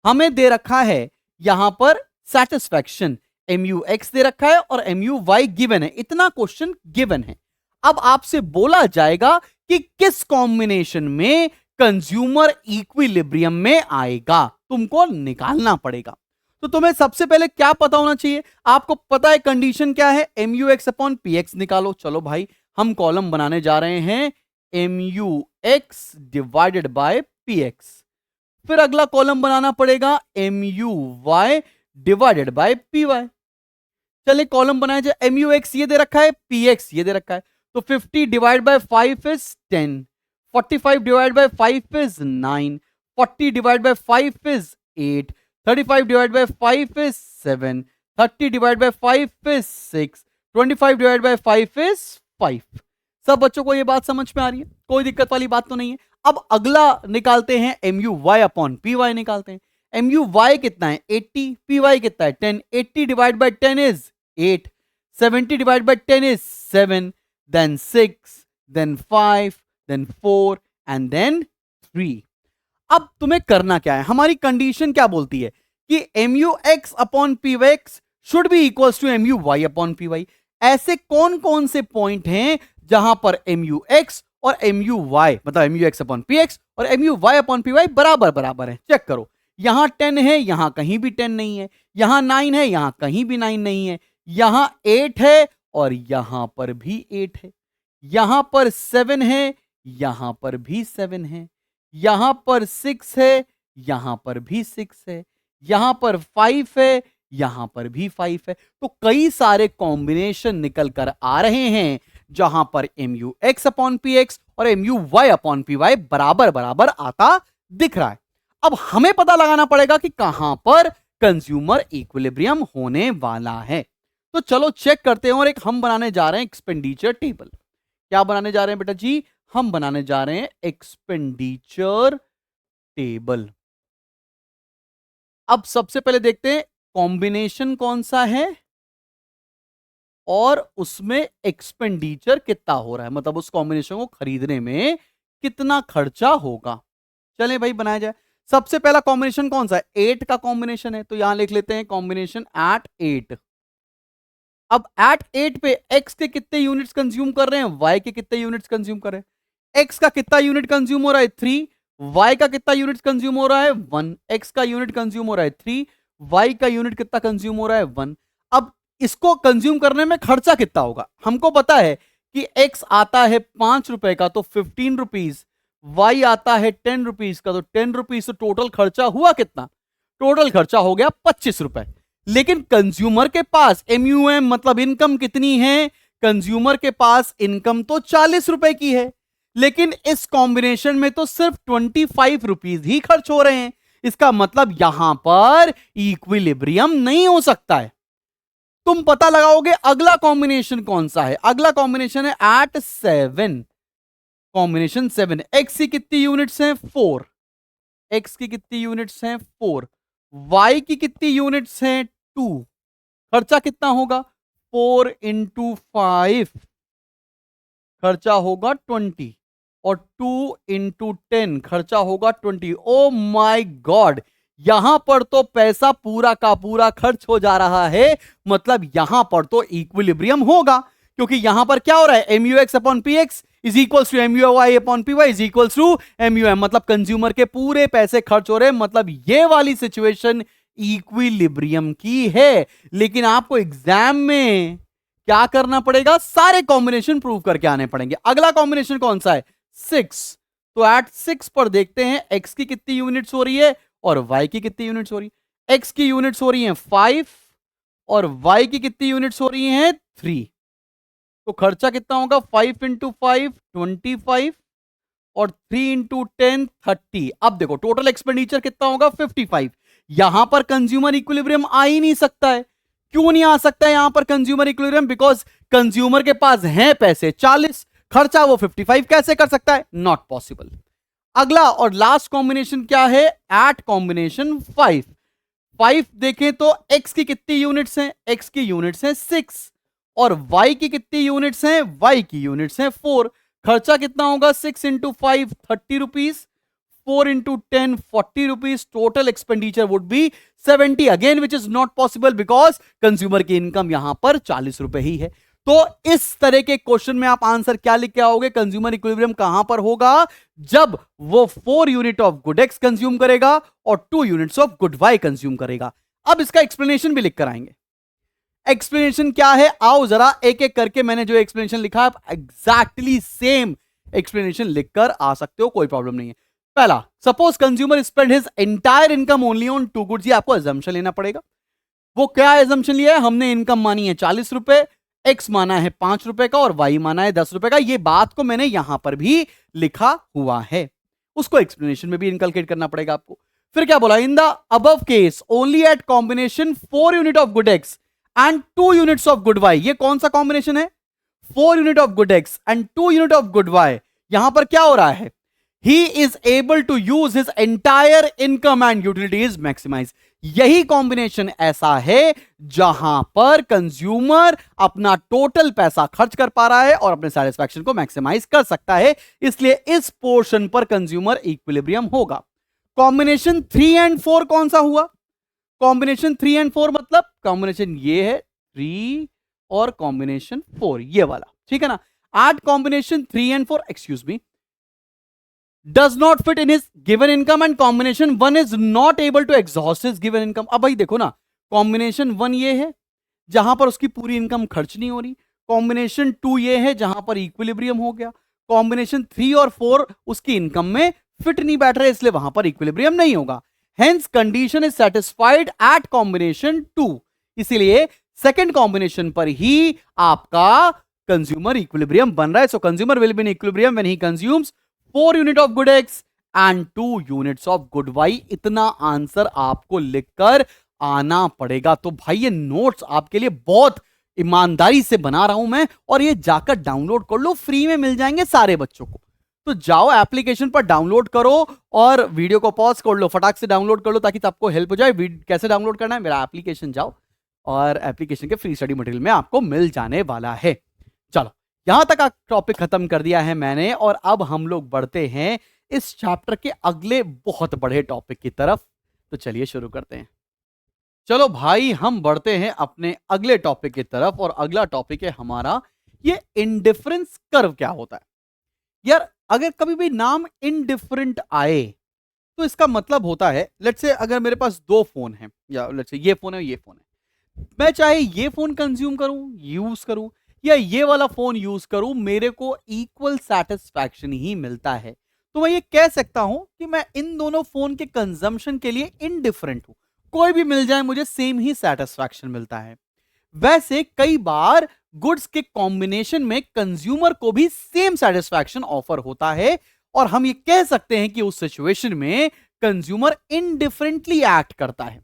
हमें दे रखा है यहां पर सेटिस्फैक्शन MUX दे रखा है और MUY गिवन है। इतना क्वेश्चन गिवन है। अब आपसे बोला जाएगा कि किस कॉम्बिनेशन में कंज्यूमर इक्विलिब्रियम में आएगा, तुमको निकालना पड़ेगा। तो तुम्हें सबसे पहले क्या पता होना चाहिए? आपको पता है कंडीशन क्या है? M U X upon P X निकालो। चलो भाई, हम कॉलम बनाने जा रहे हैं M U X divided by P X. फिर अगला कॉलम बनाना पड़ेगा M U Y divided by P Y. चलिए कॉलम बनाया जाए। एम यू एक्स ये दे रखा है, पी एक्स ये दे रखा है, तो 50 divide by 5 is 10, 45 divide by 5 is 9, 40 divide by 5 is 8, 35 divide by 5 is 7, 30 divide by 5 is 6, 25 divide by 5 is 5। सब बच्चों को ये बात समझ में आ रही है? कोई दिक्कत वाली बात तो नहीं है। अब अगला निकालते हैं M U Y upon P Y निकालते हैं। एम यू वाई कितना है? 80, पी वाई कितना है? 10। 80 divide by 10 is 8, 70 divided by 10 is 7, then 6, then 5, then 4 and then 3। अब तुम्हें करना क्या है? हमारी कंडीशन क्या बोलती है कि M U X upon P X should be equals to M U Y upon P Y. ऐसे कौन कौन से पॉइंट हैं जहां पर एम यू एक्स और एम यू वाई, मतलब M U X upon P X और M U Y upon P Y बराबर बराबर है? चेक करो, यहां 10 है, यहां कहीं भी 10 नहीं है, यहां 9 है, यहां कहीं भी 9 नहीं है, यहां 8 है और यहां पर भी 8 है, यहां पर 7 है, यहां पर भी 7 है, यहां पर 6 है, यहां पर भी 6 है, यहां पर 5 है, यहां पर भी 5 है। तो कई सारे कॉम्बिनेशन निकल कर आ रहे हैं जहां पर M U X upon P X और M U Y upon P Y बराबर बराबर आता दिख रहा है। अब हमें पता लगाना पड़ेगा कि कहां पर कंज्यूमर इक्विलिब्रियम होने वाला है। तो चलो चेक करते हैं, और एक हम बनाने जा रहे हैं एक्सपेंडिचर टेबल। क्या बनाने जा रहे हैं बेटा जी? हम बनाने जा रहे हैं एक्सपेंडिचर टेबल। अब सबसे पहले देखते हैं कॉम्बिनेशन कौन सा है और उसमें एक्सपेंडिचर कितना हो रहा है, मतलब उस कॉम्बिनेशन को खरीदने में कितना खर्चा होगा। चलें भाई बनाया जाए। सबसे पहला कॉम्बिनेशन कौन सा है? 8 का कॉम्बिनेशन है, तो यहां लिख लेते हैं कॉम्बिनेशन एट 8। अब एट 8 पे x के कितने यूनिट्स कंज्यूम कर रहे हैं, y के कितने यूनिट्स कंज्यूम कर रहे हैं? x का कितना यूनिट कंज्यूम हो रहा है? 3। y का कितना यूनिट कंज्यूम हो रहा है? 1। x का यूनिट कंज्यूम हो रहा है 3, y का यूनिट कितना कंज्यूम हो रहा है? 1। अब इसको कंज्यूम करने में खर्चा कितना होगा? हमको पता है कि x आता है 5 रुपए का, तो 15 रुपीज, y आता है 10 रुपीज का, तो 10 रुपीज। तो टोटल खर्चा हुआ कितना? टोटल खर्चा हो गया 25 रुपए। लेकिन कंज्यूमर के पास एमयूएम मतलब इनकम कितनी है? कंज्यूमर के पास इनकम तो 40 रुपए की है, लेकिन इस कॉम्बिनेशन में तो सिर्फ 25 रुपीज ही खर्च हो रहे हैं। इसका मतलब यहां पर इक्विलिब्रियम नहीं हो सकता है। तुम पता लगाओगे अगला कॉम्बिनेशन कौन सा है। अगला कॉम्बिनेशन है एट 7, कॉम्बिनेशन 7। एक्स की कितनी यूनिट्स हैं? 4। एक्स की कितनी यूनिट्स हैं? 4। वाई की कितनी यूनिट्स हैं? 2। खर्चा कितना होगा? 4 इंटू 5, खर्चा होगा 20, और 2 इंटू 10 खर्चा होगा 20। ओ माई गॉड, यहां पर तो पैसा पूरा का पूरा खर्च हो जा रहा है। मतलब यहां पर तो इक्विलिब्रियम होगा, क्योंकि यहां पर क्या हो रहा है? M U X upon P X is equals to M U Y upon P Y is equals to M U M. मतलब कंज्यूमर के पूरे पैसे खर्च हो रहे हैं। मतलब ये वाली सिचुएशन इक्विलिब्रियम की है। लेकिन आपको एग्जाम में क्या करना पड़ेगा? सारे कॉम्बिनेशन प्रूव करके आने पड़ेंगे। अगला कॉम्बिनेशन कौन सा है? 6। तो एट 6 पर देखते हैं एक्स की कितनी यूनिट्स हो रही है और वाई की कितनी यूनिट्स हो रही है। एक्स की यूनिट्स हो रही हैं 5 और वाई की कितनी यूनिट्स हो रही हैं 3। तो खर्चा कितना होगा? 5 इंटू 5 25 और 3 इंटू 10 30। अब देखो टोटल एक्सपेंडिचर कितना होगा? 55। यहां पर कंज्यूमर इक्विलिब्रियम आ ही नहीं सकता है। क्यों नहीं आ सकता है यहां पर कंज्यूमर इक्विलिब्रियम? बिकॉज कंज्यूमर के पास हैं पैसे 40, खर्चा वो 55 कैसे कर सकता है? Not possible. अगला और लास्ट कॉम्बिनेशन क्या है? Eight combination 5। 5 देखें तो एक्स की कितनी यूनिट्स हैं? एक्स की यूनिट्स हैं 6 और वाई की कितनी यूनिट्स हैं? वाई की यूनिट्स हैं 4। खर्चा कितना होगा? 6 into 5 30 rupees, 4 into 10 40 rupees. Total expenditure would be 70 again, which is not possible because consumer की इनकम यहां पर 40 रुपए ही है। तो इस तरह के क्वेश्चन में आप आंसर क्या लिख के आओगे? कंज्यूमर इक्विलिब्रियम कहां पर होगा? जब वो 4 unit of good X consume करेगा और 2 units of good Y consume करेगा। अब इसका एक्सप्लेनेशन भी लिख कर आएंगे। एक्सप्लेनेशन क्या है, आओ जरा एक एक करके, मैंने जो एक्सप्लेनेशन लिखा है एग्जैक्टली सेम एक्सप्लेनेशन लिखकर आ सकते हो, कोई प्रॉब्लम नहीं है। पहला, suppose consumer spend his entire income only on two goods. ये आपको अजम्पशन लेना पड़ेगा। वो क्या अजम्पशन लिया है हमने, इनकम मानी है 40 रुपए, एक्स माना है 5 रुपए का और वाई माना है 10 रुपए का। ये बात को मैंने यहां पर भी लिखा हुआ है, उसको एक्सप्लेनेशन में भी इनकलकेट करना पड़ेगा आपको। फिर क्या बोला, in the above case only at combination 4 unit of good X and 2 units of good Y. ये कौन सा कॉम्बिनेशन है, 4 unit of good X and 2 unit of good Y. यहां पर क्या हो रहा है, he is able to use his entire income and utilities maximize। यही कॉम्बिनेशन ऐसा है जहां पर कंज्यूमर अपना टोटल पैसा खर्च कर पा रहा है और अपने सैटिस्फैक्शन को मैक्सिमाइज कर सकता है, इसलिए इस पोर्शन पर कंज्यूमर इक्विलिब्रियम होगा। कॉम्बिनेशन 3 एंड 4 कौन सा हुआ, कॉम्बिनेशन 3 एंड 4 मतलब कॉम्बिनेशन ये है 3 और कॉम्बिनेशन 4 ये वाला, ठीक है ना। At combination 3 and 4 excuse me does not fit in his given income and combination 1 is not able to exhaust his given income। अब भाई देखो ना, कॉम्बिनेशन 1 ये है जहां पर उसकी पूरी इनकम खर्च नहीं हो रही, कॉम्बिनेशन 2 ये है जहां पर इक्विलिब्रियम हो गया, कॉम्बिनेशन 3 और 4 उसकी इनकम में फिट नहीं बैठ रहे, इसलिए वहां पर इक्विलिब्रियम नहीं होगा। Hence condition is satisfied at combination 2, इसीलिए सेकेंड कॉम्बिनेशन पर ही आपका कंज्यूमर इक्विलिब्रियम बन रहा है। So consumer will be in equilibrium when he consumes 4 unit of good X and 2 units of good Y. इतना आंसर आपको लिखकर आना पड़ेगा। तो भाई ये नोट्स आपके लिए बहुत ईमानदारी से बना रहा हूं मैं, और ये जाकर डाउनलोड कर लो, फ्री में मिल जाएंगे सारे बच्चों को। तो जाओ एप्लीकेशन पर डाउनलोड करो और वीडियो को पॉज कर लो, फटाक से डाउनलोड कर लो ताकि सबको हेल्प हो जाए। कैसे डाउनलोड करना है, मेरा एप्लीकेशन जाओ और एप्लीकेशन के फ्री स्टडी मटेरियल में आपको मिल जाने वाला है। चलो, यहां तक टॉपिक खत्म कर दिया है मैंने, और अब हम लोग बढ़ते हैं इस चैप्टर के अगले बहुत बड़े टॉपिक की तरफ। तो चलिए शुरू करते हैं। चलो भाई, हम बढ़ते हैं अपने अगले टॉपिक की तरफ, और अगला टॉपिक है हमारा ये इंडिफरेंस कर्व क्या होता है। यार अगर कभी भी नाम इनडिफरेंट आए तो इसका मतलब होता है, लेट्स से अगर मेरे पास 2 फोन हैं, या लेट्स से ये फोन है ये फोन है, मैं चाहे ये फोन कंज्यूम करूं यूज करूं या ये वाला फोन यूज करूं, मेरे को इक्वल सैटिस्फैक्शन ही मिलता है। तो मैं ये कह सकता हूं कि मैं इन दोनों फोन के कंजम्पशन के लिए इनडिफरेंट हूं, कोई भी मिल जाए मुझे सेम ही सैटिस्फैक्शन मिलता है। वैसे कई बार गुड्स के कॉम्बिनेशन में कंज्यूमर को भी सेम सेटिस्फैक्शन ऑफर होता है, और हम ये कह सकते हैं कि उस सिचुएशन में कंज्यूमर इनडिफरेंटली एक्ट करता है।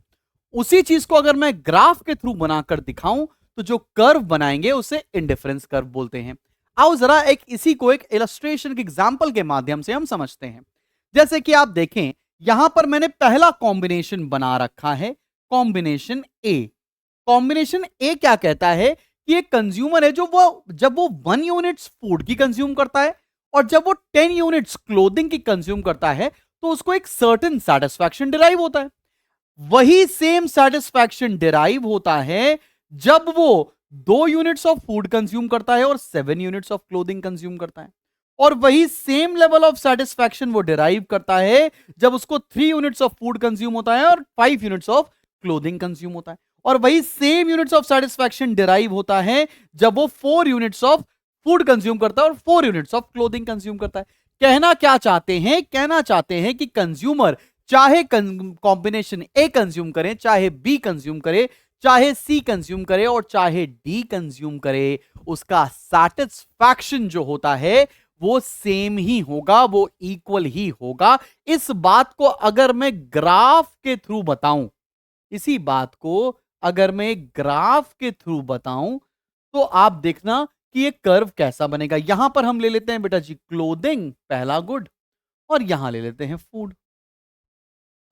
उसी चीज को अगर मैं ग्राफ के थ्रू बनाकर दिखाऊं तो जो कर्व बनाएंगे उसे इंडिफरेंस कर्व बोलते हैं। आओ जरा इसी को एक इलस्ट्रेशन के एग्जांपल के माध्यम से हम समझते हैं। जैसे कि आप देखें, यहां पर मैंने पहला कॉम्बिनेशन बना रखा है, कॉम्बिनेशन ए। कॉम्बिनेशन ए क्या कहता है कि एक कंज्यूमर है जब वो 1 यूनिट्स फूड की कंज्यूम करता है और जब वो 10 यूनिट्स क्लोथिंग की कंज्यूम करता है तो उसको एक सर्टेन सेटिस्फैक्शन डिराइव होता है। वही सेम सेटिस्फैक्शन डिराइव होता है जब वो 2 यूनिट्स ऑफ फूड कंज्यूम करता है और 7 यूनिट्स ऑफ क्लोथिंग कंज्यूम करता है, और वही सेम लेवल ऑफ सेटिस्फैक्शन वो डिराइव करता है जब उसको 3 यूनिट्स ऑफ फूड कंज्यूम होता है और 5 यूनिट्स ऑफ क्लोथिंग कंज्यूम होता है, और वही same units of satisfaction derive होता है जब वो 4 यूनिट्स ऑफ फूड कंज्यूम करता है और 4 यूनिट्स ऑफ क्लोथिंग कंज्यूम करता है। कहना क्या चाहते हैं, कहना चाहते हैं कि कंज्यूमर चाहे कॉम्बिनेशन ए कंज्यूम करें, चाहे बी कंज्यूम करे, चाहे सी कंज्यूम करे और चाहे डी कंज्यूम करे, उसका सैटिस्फैक्शन जो होता है वो सेम ही होगा, वो इक्वल ही होगा। इस बात को अगर मैं ग्राफ के थ्रू बताऊं, इसी बात को अगर मैं ग्राफ के थ्रू बताऊं तो आप देखना कि ये कर्व कैसा बनेगा। यहां पर हम ले लेते हैं बेटा जी क्लोथिंग पहला गुड, और यहां ले लेते हैं फूड,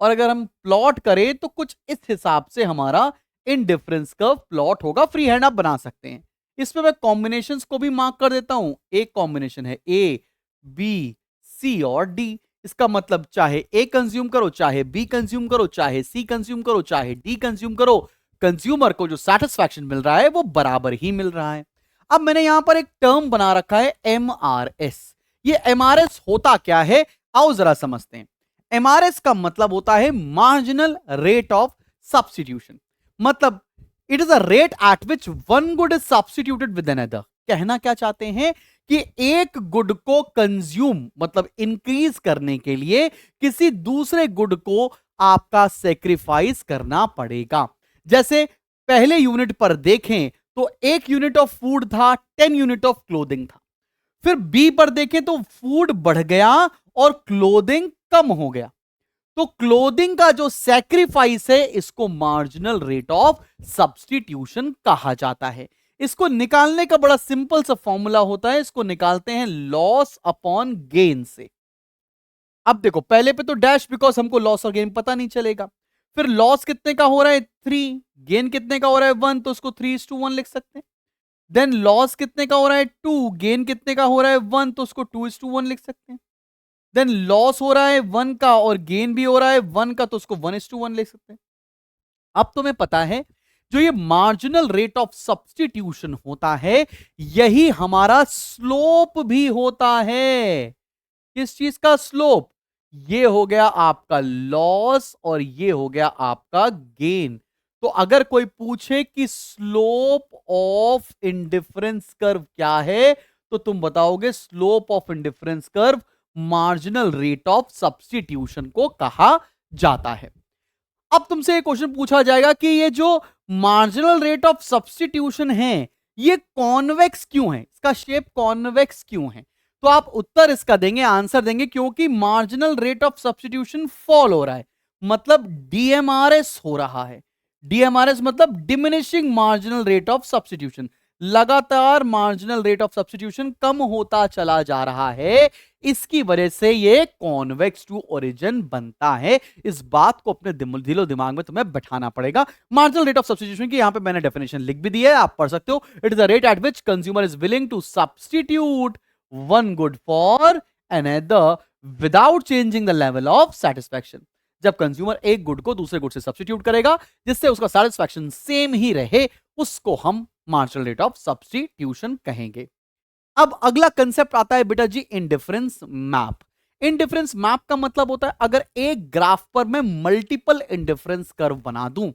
और अगर हम प्लॉट करें तो कुछ इस हिसाब से हमारा इनडिफरेंस कर्व प्लॉट होगा। फ्री हैंड आप बना सकते हैं। इसमें मैं कॉम्बिनेशंस को भी मार्क कर देता हूं। एक कॉम्बिनेशन है ए, बी, सी और डी। इसका मतलब चाहे ए कंज्यूम करो, चाहे बी कंज्यूम करो, चाहे सी कंज्यूम करो, चाहे डी कंज्यूम करो, कंज्यूमर को जो सेटिस्फैक्शन मिल रहा है वो बराबर ही मिल रहा है। अब मैंने यहां पर एक टर्म बना रखा है MRS। ये MRS होता क्या है, आओ जरा समझते हैं। MRS का मतलब होता है मार्जिनल रेट ऑफ सब्स्टिट्यूशन। मतलब it is a rate at which one good is substituted with another. कहना क्या चाहते हैं कि एक गुड को कंज्यूम मतलब इंक्रीज करने के लिए किसी दूसरे गुड को आपका सेक्रीफाइस करना पड़ेगा। जैसे पहले यूनिट पर देखें तो 1 यूनिट ऑफ फूड था, 10 यूनिट ऑफ क्लोथिंग था। फिर बी पर देखें तो फूड बढ़ गया और क्लोथिंग कम हो गया। तो क्लोथिंग का जो सैक्रिफाइस है इसको मार्जिनल रेट ऑफ सब्स्टिट्यूशन कहा जाता है। इसको निकालने का बड़ा सिंपल सा फॉर्मूला होता है, इसको निकालते हैं लॉस अपॉन गेन से। अब देखो पहले पे तो डैश, बिकॉज हमको लॉस और गेन पता नहीं चलेगा। फिर लॉस कितने का हो रहा है 3, गेन कितने का हो रहा है 1, तो उसको 3:1 लिख सकते हैं। देन लॉस कितने का हो रहा है 2, गेन कितने का हो रहा है 1, तो उसको 2:1 लिख सकते हैं। देन लॉस हो रहा है 1 का और गेन भी हो रहा है 1 का, तो उसको 1:1 लिख सकते हैं। अब तुम्हें पता है जो ये मार्जिनल रेट ऑफ सब्स्टिट्यूशन होता है यही हमारा स्लोप भी होता है। किस चीज का स्लोप? ये हो गया आपका लॉस और ये हो गया आपका गेन। तो अगर कोई पूछे कि स्लोप ऑफ इंडिफरेंस कर्व क्या है तो तुम बताओगे slope of indifference curve marginal rate of substitution को कहा जाता है। अब तुमसे एक क्वेश्चन पूछा जाएगा कि ये जो मार्जिनल रेट ऑफ सब्स्टिट्यूशन है ये कॉन्वेक्स क्यों है, इसका शेप कॉन्वेक्स क्यों है? तो आप उत्तर इसका देंगे, आंसर देंगे क्योंकि marginal rate of substitution fall हो रहा है, मतलब डीएमआरएस हो रहा है। डीएमआरएस मतलब diminishing marginal rate of substitution. लगातार मार्जिनल रेट ऑफ सब्स्टिट्यूशन कम होता चला जा रहा है, इसकी वजह से ये कॉन्वेक्स टू ओरिजिन बनता है। इस बात को अपने दिलो दिमाग में तुम्हें बैठाना पड़ेगा। मार्जिनल रेट ऑफ सब्स्टिट्यूशन की यहां पे मैंने डेफिनेशन लिख भी दी है, आप पढ़ सकते हो। It is the rate at which consumer is willing to substitute one good for another without changing the level of satisfaction. जब कंज्यूमर एक गुड को दूसरे गुड से सब्स्टिट्यूट करेगा जिससे उसका सेटिस्फैक्शन सेम ही रहे, उसको हम मार्जिनल रेट ऑफ सब्स्टिट्यूशन कहेंगे। अब अगला कंसेप्ट आता है बेटा जी इंडिफरेंस मैप। इंडिफरेंस मैप का मतलब होता है अगर एक ग्राफ पर मैं मल्टीपल इंडिफरेंस कर्व बना दूं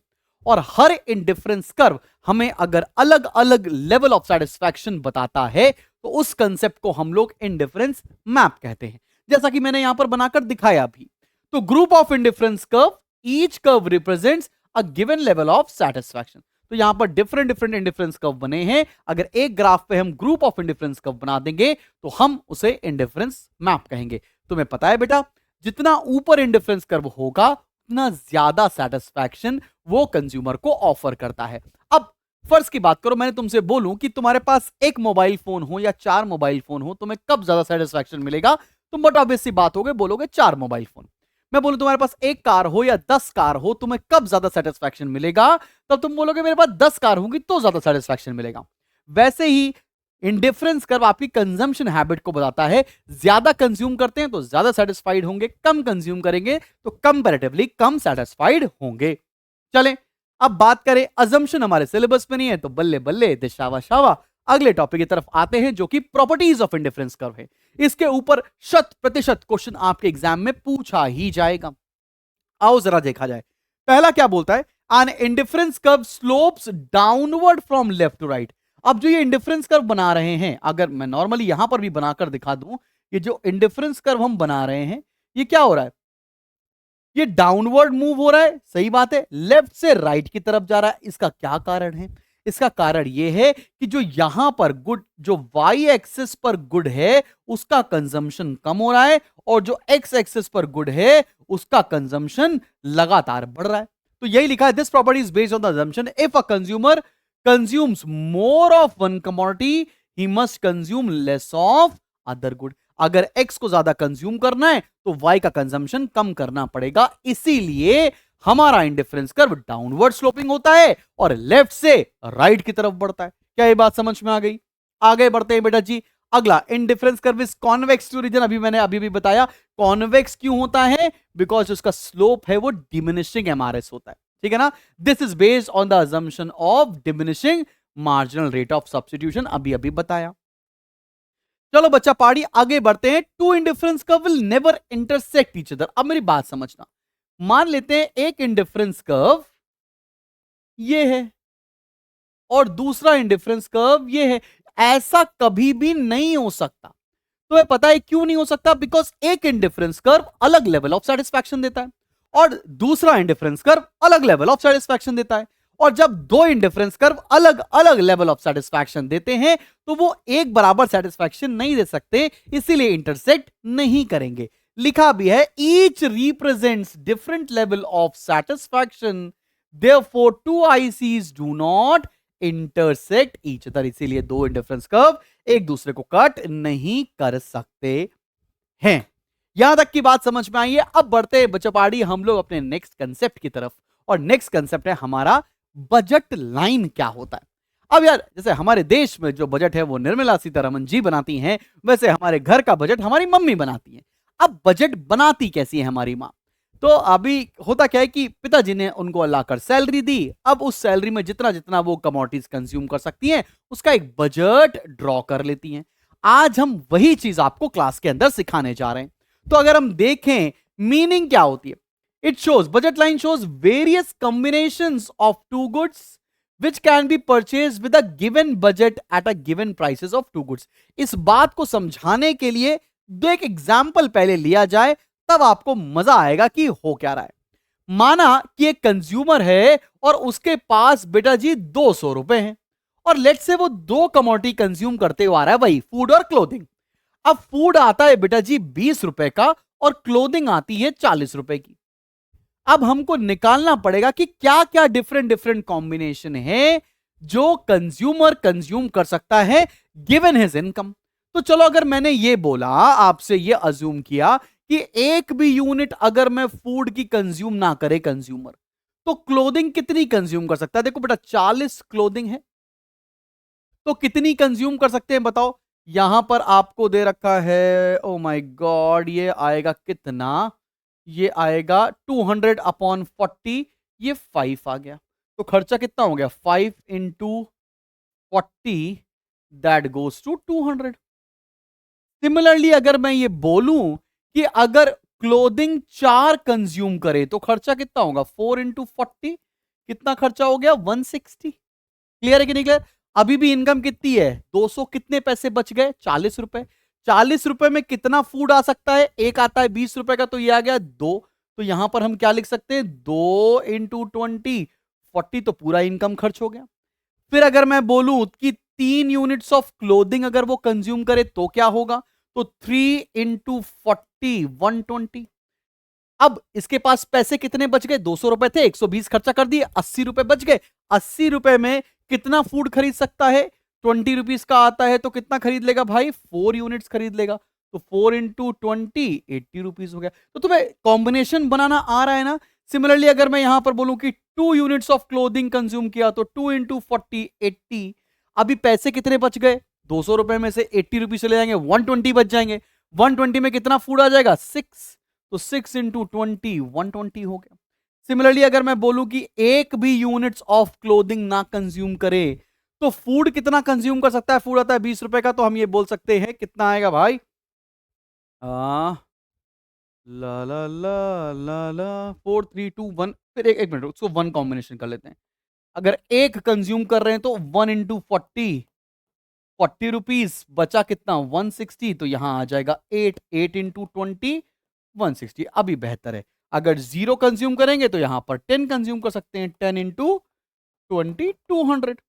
और हर इंडिफरेंस कर्व हमें अगर अलग अलग लेवल ऑफ सेटिस्फैक्शन बताता है तो उस कंसेप्ट को हम लोग इंडिफरेंस मैप कहते हैं। जैसा कि मैंने यहां पर बनाकर दिखाया भी। तो group of indifference curve, each curve represents a given level of satisfaction. तो यहां पर डिफरेंट डिफरेंट इंडिफरेंस कर्व बने हैं। अगर एक ग्राफ पे हम ग्रुप ऑफ इंडिफरेंस कर्व बना देंगे तो हम उसे इंडिफरेंस मैप कहेंगे। तुम्हें पता है बेटा जितना ऊपर इंडिफरेंस कर्व होगा उतना ज्यादा सेटिस्फैक्शन वो कंज्यूमर को ऑफर करता है। अब फर्ज की बात करो, मैंने तुमसे बोलूं कि तुम्हारे पास एक मोबाइल फोन हो या 4 मोबाइल फोन हो, तुम्हें कब ज्यादा सेटिस्फैक्शन मिलेगा? तुम बट ऑब्वियस सी बात होगे बोलोगे 4 मोबाइल फोन। मैं बोलूं तुम्हारे पास एक कार हो या 10 कार हो, तुम्हें कब ज्यादा सेटिस्फैक्शन मिलेगा? तब तुम बोलोगे मेरे पास 10 कार होंगी तो ज्यादा सेटिस्फैक्शन मिलेगा। वैसे ही इंडिफरेंस कर्व आपकी कंजम्पशन हैबिट को बताता है। ज्यादा कंज्यूम करते हैं तो ज्यादा सेटिस्फाइड होंगे, कम कंज्यूम करेंगे तो कंपैरेटिवली कम सेटिस्फाइड होंगे। चलें अब बात करें, अजम्पशन हमारे सिलेबस में नहीं है तो बल्ले बल्ले दिशावा शावा अगले टॉपिक की तरफ आते हैं जो कि प्रॉपर्टीज ऑफ इंडिफरेंस कर्व है। इसके ऊपर 100% क्वेश्चन आपके एग्जाम में पूछा ही जाएगा। आओ जरा देखा जाए। पहला क्या बोलता है? An indifference curve slopes downward from left to right. अब जो ये इंडिफरेंस कर्व बना रहे हैं, अगर मैं नॉर्मली यहां पर भी बनाकर दिखा दूं, ये जो इंडिफरेंस कर्व हम बना रहे हैं ये क्या हो रहा है? ये डाउनवर्ड मूव हो रहा है, सही बात है, लेफ्ट से राइट की तरफ जा रहा है। इसका क्या कारण है? इसका कारण यह है कि जो यहां पर गुड, जो वाई एक्सिस पर गुड है उसका कंजम्पशन कम हो रहा है और जो एक्स एक्सिस पर गुड है उसका कंजम्पशन लगातार बढ़ रहा है। तो यही लिखा है, this property is based on the assumption if a consumer consumes more of one commodity he must consume less of other good. अगर एक्स को ज्यादा कंज्यूम करना है तो वाई का कंजम्पशन कम करना पड़ेगा। इसीलिए हमारा इंडिफरेंस कर्व डाउनवर्ड स्लोपिंग होता है और लेफ्ट से राइट की तरफ बढ़ता है। क्या ये बात समझ में आ गई? आगे बढ़ते हैं बेटा जी। अगला, indifference curve is convex to origin. मैंने अभी भी बताया कॉन्वेक्स क्यों होता है, बिकॉज उसका स्लोप है वो डिमिनिशिंग एमआरएस होता है, ठीक है ना। This is based on the assumption of diminishing marginal rate of substitution, अभी अभी बताया। चलो बच्चा पाड़ी आगे बढ़ते हैं। Two indifference curve will never intersect each other. अब मेरी बात समझना, मान लेते हैं एक इंडिफरेंस कर्व ये है, और दूसरा इंडिफरेंस कर्व ये है। ऐसा कभी भी नहीं हो सकता। तो ये पता है क्यों नहीं हो सकता? बिकॉज एक इंडिफरेंस कर्व अलग लेवल ऑफ सेटिस्फैक्शन देता है और दूसरा इंडिफरेंस कर्व अलग लेवल ऑफ सेटिस्फैक्शन देता है। और जब दो इंडिफरेंस कर्व अलग अलग लेवल ऑफ सेटिस्फैक्शन देते हैं तो वो एक बराबर सेटिस्फैक्शन नहीं दे सकते, इसीलिए इंटरसेक्ट नहीं करेंगे। लिखा भी है each represents different level of satisfaction, therefore two ICs do not intersect each other. इसीलिए दो इंडिफरेंस कर्व एक दूसरे को कट नहीं कर सकते हैं। यहां तक की बात समझ में आई है। अब बढ़ते हैं बच्चोपाड़ी हम लोग अपने नेक्स्ट कंसेप्ट की तरफ, और नेक्स्ट कंसेप्ट है हमारा बजट लाइन क्या होता है। अब यार जैसे हमारे देश में जो बजट है वो निर्मला सीतारमण जी बनाती हैं, वैसे हमारे घर का बजट हमारी मम्मी बनाती हैं। अब बजट बनाती कैसी है हमारी माँ? तो अभी होता क्या है कि पिताजी ने उनको लाकर सैलरी दी। अब उस सैलरी में जितना जितना वो कमोडिटीज कंज्यूम कर सकती हैं उसका एक बजट ड्रॉ कर लेती हैं। आज हम वही चीज आपको क्लास के अंदर सिखाने जा रहे हैं। तो अगर हम देखें मीनिंग क्या होती है, it shows, budget line shows various combinations of two goods which can be purchased with a given budget at a given prices of two goods। इस बात को समझाने के लिए दो एक एग्जाम्पल पहले लिया जाए, तब आपको मजा आएगा कि हो क्या रहा है। माना कि एक कंज्यूमर है और उसके पास बेटा जी 200 रुपए हैं, और लेट से वो दो कमोडिटी कंज्यूम करते हुआ आ रहा है, वही फूड और क्लोथिंग। अब फूड आता है बेटा जी 20 रुपए का और क्लोथिंग आती है 40 रुपए की। अब हमको निकालना पड़ेगा कि क्या क्या डिफरेंट डिफरेंट कॉम्बिनेशन है जो कंज्यूमर कंज्यूम कर सकता है गिवन हिज इनकम। तो चलो अगर मैंने ये बोला, आपसे ये अज्यूम किया कि एक भी यूनिट अगर मैं फूड की कंज्यूम ना करे कंज्यूमर, तो क्लोथिंग कितनी कंज्यूम कर सकता है? देखो बेटा 40 क्लोथिंग है तो कितनी कंज्यूम कर सकते हैं बताओ। यहां पर आपको दे रखा है, ओ माय गॉड, ये आएगा कितना? ये आएगा 200/40, ये 5 आ गया। तो खर्चा कितना हो गया? 5 into 40, that goes to 200। Similarly अगर मैं ये बोलूं कि अगर क्लोथिंग 4 कंज्यूम करे तो खर्चा कितना होगा? 4 इंटू 40, कितना खर्चा हो गया? 160। क्लियर है कि नहीं क्लियर? अभी भी इनकम कितनी है? 200, कितने पैसे बच गए? 40 रुपए। 40 रुपए में कितना फूड आ सकता है? एक आता है 20 रुपए का, तो ये आ गया 2। तो यहां पर हम क्या लिख सकते हैं? 2 इंटू 20, 40, तो पूरा इनकम खर्च हो गया। फिर अगर मैं बोलूं कि 3 यूनिट्स ऑफ क्लोथिंग अगर वो कंज्यूम करे तो क्या होगा? तो 3 इंटू 40, 120। अब इसके पास पैसे कितने बच गए? 200 रुपए थे, 120 खर्चा कर दिए, 80 रुपए बच गए। 80 रुपए में कितना फूड खरीद सकता है? 20 रुपीज का आता है तो कितना खरीद लेगा भाई? 4 यूनिट्स खरीद लेगा। तो 4 इंटू 20, 80 रुपीज हो गया। तो तुम्हें कॉम्बिनेशन बनाना आ रहा है ना? सिमिलरली अगर मैं यहां पर बोलूं कि 2 यूनिट्स ऑफ क्लोथिंग कंज्यूम किया तो 2 इंटू 40, 80। अभी पैसे कितने बच गए? 200 रुपए में से 80 रुपीज चले जाएंगे, 120 बच जाएंगे। 120 में कितना फूड आ जाएगा? 6। तो 6 इंटू 20, 120 हो गया। सिमिलरली अगर मैं बोलूं कि एक भी यूनिट्स ऑफ क्लोथिंग ना कंज्यूम करे तो फूड कितना कंज्यूम कर सकता है? फूड आता है 20 रुपए का, तो हम ये बोल सकते हैं कितना आएगा भाई? आ, ला ला ला ला ला 4 3 2 1। फिर एक मिनट, उसको वन कॉम्बिनेशन कर लेते हैं। अगर एक कंज्यूम कर रहे हैं तो 1 इंटू 40, 40 रुपीज बचा कितना? 160। तो यहां आ जाएगा 8, 8 इंटू 20, 160। अभी बेहतर है, अगर 0 कंज्यूम करेंगे तो यहां पर 10 कंज्यूम कर सकते हैं, 10 इंटू 20, 200।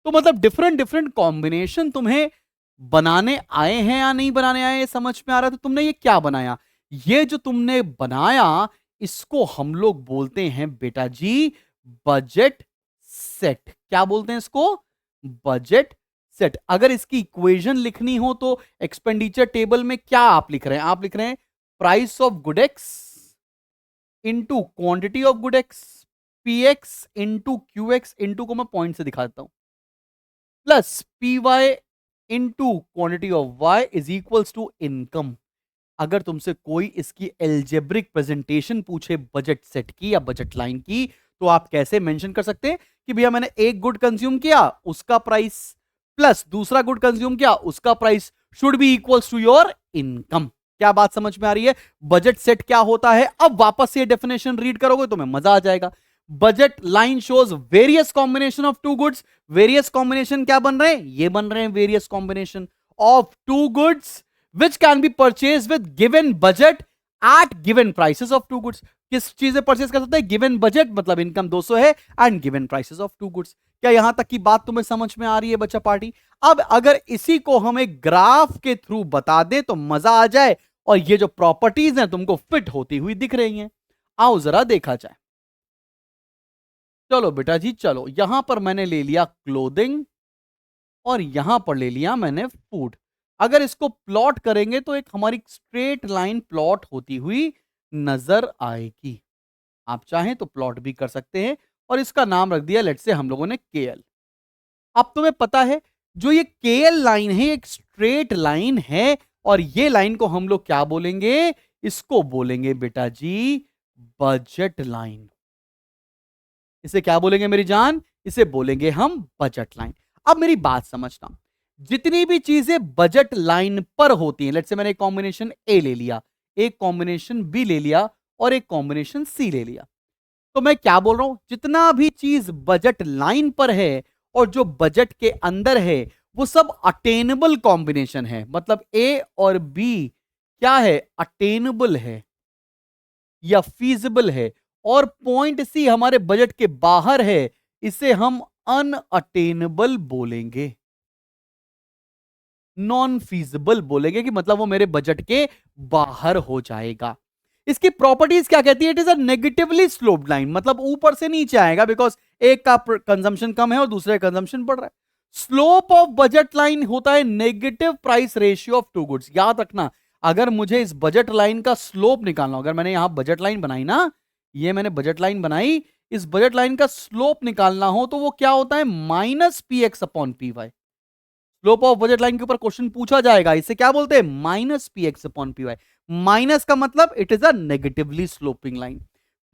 तो मतलब डिफरेंट डिफरेंट कॉम्बिनेशन तुम्हें बनाने आए हैं या नहीं बनाने आए, ये समझ में आ रहा है? तो तुमने ये क्या बनाया? ये जो तुमने बनाया इसको हम लोग बोलते हैं बेटा जी बजट सेट। क्या बोलते हैं इसको? Budget set. अगर इसकी इक्वेशन लिखनी हो तो एक्सपेंडिचर टेबल में क्या आप लिख रहे हैं? आप लिख रहे हैं price of good X into quantity of good X, P X into Q X, into को मैं पॉइंट से दिखा देता हूं, plus P Y into quantity of Y is equals to income. अगर तुमसे कोई इसकी एल्जेब्रिक प्रेजेंटेशन पूछे बजट सेट की या बजट लाइन की, तो आप कैसे मेंशन कर सकते हैं कि भैया मैंने एक गुड कंज्यूम किया उसका प्राइस प्लस दूसरा गुड कंज्यूम किया उसका price should be equals to your income. क्या बात समझ में आ रही है? बजट सेट क्या होता है? अब वापस से डेफिनेशन रीड करोगे तो मैं मजा आ जाएगा। Budget line shows various combination of two goods. Various combination क्या बन रहे हैं? ये बन रहे हैं various combination of two goods which can be purchase with given budget at given prices of two goods. किस चीज से परचेज कर सकते हैं? गिवन बजट मतलब इनकम 200 है and given prices of two goods. क्या यहां तक की बात तुम्हें समझ में आ रही है बच्चा पार्टी? अब अगर इसी को हम एक ग्राफ के थ्रू बता दें तो मजा आ जाए, और ये जो प्रॉपर्टीज हैं तुमको फिट होती हुई दिख रही हैं। आओ जरा देखा जाए। चलो बेटा जी चलो, यहां पर मैंने ले लिया क्लोथिंग और यहां पर ले लिया मैंने फूड। अगर इसको प्लॉट करेंगे तो एक हमारी स्ट्रेट लाइन प्लॉट होती हुई नजर आएगी। आप चाहें तो प्लॉट भी कर सकते हैं और इसका नाम रख दिया लेट्स से हम लोगों ने केएल। अब तुम्हें पता है जो ये केएल लाइन है एक स्ट्रेट लाइन है, और ये लाइन को हम लोग क्या बोलेंगे? इसको बोलेंगे बेटा जी बजट लाइन। इसे क्या बोलेंगे मेरी जान? इसे बोलेंगे हम बजट लाइन। अब मेरी बात समझना, जितनी भी चीजें बजट लाइन पर होती हैं, लेट्स से मैंने एक कॉम्बिनेशन ए ले लिया, एक कॉम्बिनेशन बी ले लिया और एक कॉम्बिनेशन सी ले लिया, तो मैं क्या बोल रहा हूं? जितना भी चीज बजट लाइन पर है और जो बजट के अंदर है वो सब अटेनेबल कॉम्बिनेशन है। मतलब ए और बी क्या है? अटेनेबल है या फीजिबल है, और पॉइंट सी हमारे बजट के बाहर है, इसे हम अनअटेनेबल बोलेंगे, नॉन फीजिबल बोलेंगे, कि मतलब वो मेरे बजट के बाहर हो जाएगा। इसकी प्रॉपर्टीज क्या कहती है? It is a negatively sloped line, मतलब ऊपर से नीचे आएगा, बिकॉज एक का कंजम्पशन कम है और दूसरे का कंजम्पशन बढ़ रहा है। स्लोप ऑफ बजट लाइन होता है negative price ratio of two goods. याद रखना, अगर मुझे इस बजट लाइन का स्लोप निकालना, अगर मैंने यहां बजट लाइन बनाई ना, ये मैंने बजट लाइन बनाई, इस बजट लाइन का स्लोप निकालना हो तो वो क्या होता है? Minus P X upon P Y. Slope of budget line के ऊपर क्वेश्चन पूछा जाएगा, इसे क्या बोलते हैं? Minus P X upon P Y. Minus का मतलब it is a negatively sloping line.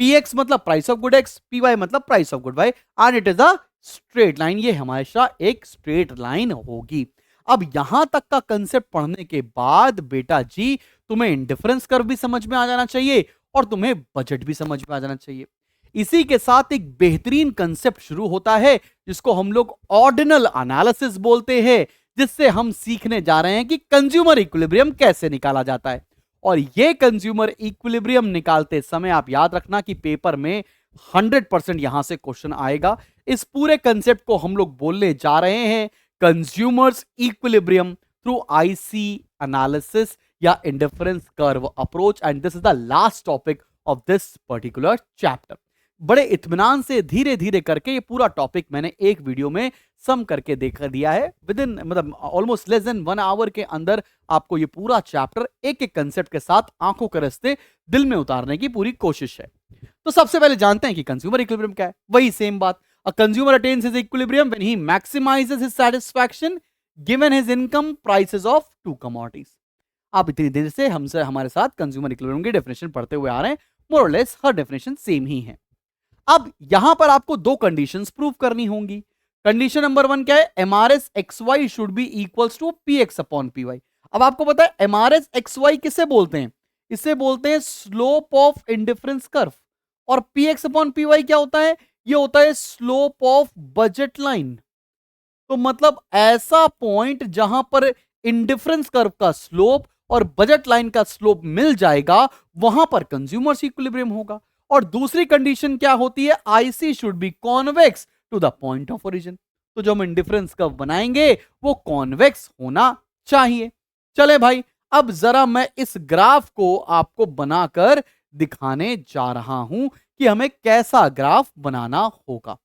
P X मतलब price of good X, P Y मतलब price of good Y, and it is a straight line. ये हमेशा एक straight line होगी। अब यहां तक का कंसेप्ट पढ़ने के बाद बेटा जी तुम्हें इंडिफरेंस कर्व भी समझ में आ जाना चाहिए और तुम्हें बजट भी समझ में आ जाना चाहिए। इसी के साथ एक बेहतरीन कंसेप्ट शुरू होता है जिसको हम लोग ऑर्डिनल एनालिसिस बोलते हैं, जिससे हम सीखने जा रहे हैं कि कंज्यूमर इक्विलिब्रियम कैसे निकाला जाता है। और ये कंज्यूमर इक्विलिब्रियम निकालते समय आप याद रखना कि पेपर में 100% यहां से क्वेश्चन आएगा। इस पूरे कंसेप्ट को हम लोग बोलने जा रहे हैं consumers equilibrium through IC analysis या indifference curve approach, and this is the last topic of this particular chapter. बड़े इत्मीनान से धीरे धीरे करके ये पूरा टॉपिक मैंने एक वीडियो में सम करके देख दिया है। विद इन मतलब ऑलमोस्ट लेस देन 1 आवर के अंदर आपको ये पूरा चैप्टर एक एक कंसेप्ट के साथ आंखों के रास्ते दिल में उतारने की पूरी कोशिश है। तो सबसे पहले जानते हैं कि कंज्यूमर इक्विलिब्रियम क्या है। वही सेम बात, a consumer attains his equilibrium when he maximises his satisfaction given his income prices of two commodities. आप इतनी देर से हमसे हमारे साथ कंज्यूमर इक्विलिब्रियम की डेफिनेशन पढ़ते हुए आ रहे हैं, मोर और लेस हर डेफिनेशन सेम ही है। अब यहां पर आपको दो कंडीशंस प्रूव करनी होंगी। कंडीशन नंबर 1 क्या है? MRS X Y should be equals to P X upon P Y. अब आपको पता है एमआरएस एक्स वाई किसे बोलते हैं? इसे बोलते हैं स्लोप ऑफ इंडिफरेंस कर्व। और P X upon P Y क्या होता है? ये होता है स्लोप ऑफ बजट लाइन। तो मतलब ऐसा पॉइंट जहां पर इंडिफरेंस कर्व का स्लोप और बजट लाइन का स्लोप मिल जाएगा, वहां पर कंज्यूमर्स इक्विलिब्रियम होगा। और दूसरी कंडीशन क्या होती है? IC should be convex to the point of origin. तो जो हम इंडिफरेंस कर्व बनाएंगे वो कॉन्वेक्स होना चाहिए। चले भाई, अब जरा मैं इस ग्राफ को आपको बनाकर दिखाने जा रहा हूं कि हमें कैसा ग्राफ बनाना होगा।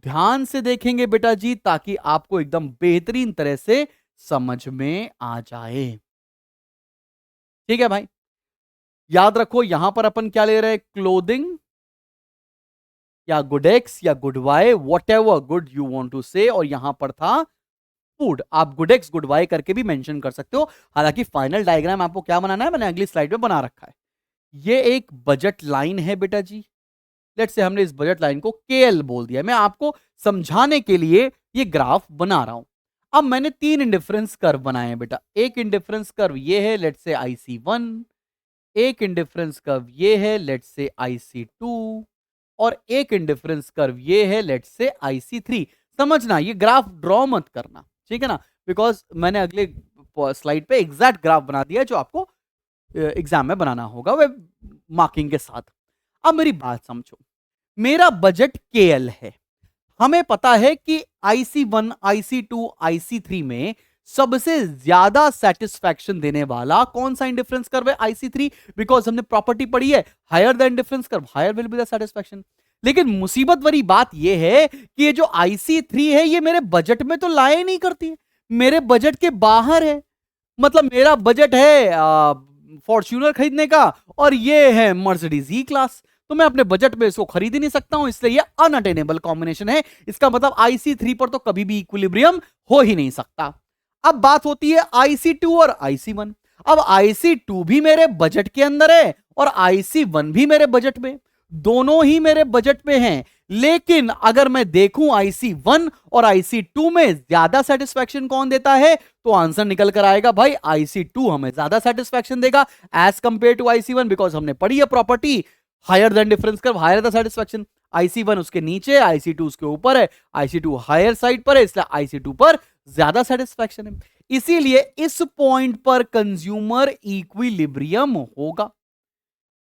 ध्यान से देखेंगे बेटा जी ताकि आपको एकदम बेहतरीन तरह से समझ में आ जाए। ठीक है भाई, याद रखो यहां पर अपन क्या ले रहे हैं? क्लोथिंग या गुड एक्स या good Y, whatever good you want to say, और यहां पर था फूड। आप गुड एक्स गुड वाई करके भी मेंशन कर सकते हो। हालांकि फाइनल डायग्राम आपको क्या बनाना है मैंने अगली स्लाइड में बना रखा है। ये एक बजट लाइन है बेटा जी। लेट्स से हमने इस बजट लाइन को केएल बोल दिया। मैं आपको समझाने के लिए ये ग्राफ बना रहा हूं। अब मैंने 3 इंडिफरेंस कर्व बनाए हैं बेटा। एक इंडिफरेंस कर्व ये है, लेट्स से IC1। एक इंडिफरेंस कर्व ये है, लेट्स से IC2। और एक इंडिफरेंस कर्व ये है लेट्स से IC3। समझना, ये ग्राफ ड्रॉ मत करना, ठीक है ना, बिकॉज मैंने अगले स्लाइड पे एग्जैक्ट ग्राफ बना दिया है जो आपको एग्जाम में बनाना होगा वे मार्किंग के साथ। अब मेरी बात समझो, मेरा बजट KL है, हमें पता है कि IC1, IC2, IC3 में सबसे ज्यादा सेटिस्फैक्शन देने वाला कौन सा इंडिफरेंस कर्व है? IC3, बिकॉज हमने प्रॉपर्टी पढ़ी है, higher the indifference curve higher will be the satisfaction. लेकिन मुसीबत वाली बात यह है कि ये जो IC3 है ये मेरे बजट में तो लाया नहीं करती है, मेरे बजट के बाहर है। मतलब मेरा बजट है फॉर्च्यूनर खरीदने का और ये है मर्सिडीज ई क्लास, तो मैं अपने बजट में इसको खरीद ही नहीं सकता हूं, इसलिए ये अनअटेनेबल कॉम्बिनेशन है। इसका मतलब IC3 पर तो कभी भी इक्विलिब्रियम हो ही नहीं सकता। अब बात होती है IC2 और IC1। अब IC2 भी मेरे बजट के अंदर है और IC1 भी मेरे बजट में, दोनों ही मेरे बजट में हैं। लेकिन अगर मैं देखूं IC1 और IC2 में ज्यादा सेटिस्फैक्शन कौन देता है, तो आंसर निकल कर आएगा भाई IC2 हमें ज्यादा सेटिस्फैक्शन देगा as compare to IC1, because हमने पढ़ी है property higher then difference curve higher the satisfaction. IC1 उसके नीचे, IC2 उसके ऊपर है, IC2 हायर साइड पर है, इसलिए IC2 पर ज्यादा सेटिस्फैक्शन है। इसीलिए इस पॉइंट पर कंज्यूमर इक्विलिब्रियम होगा,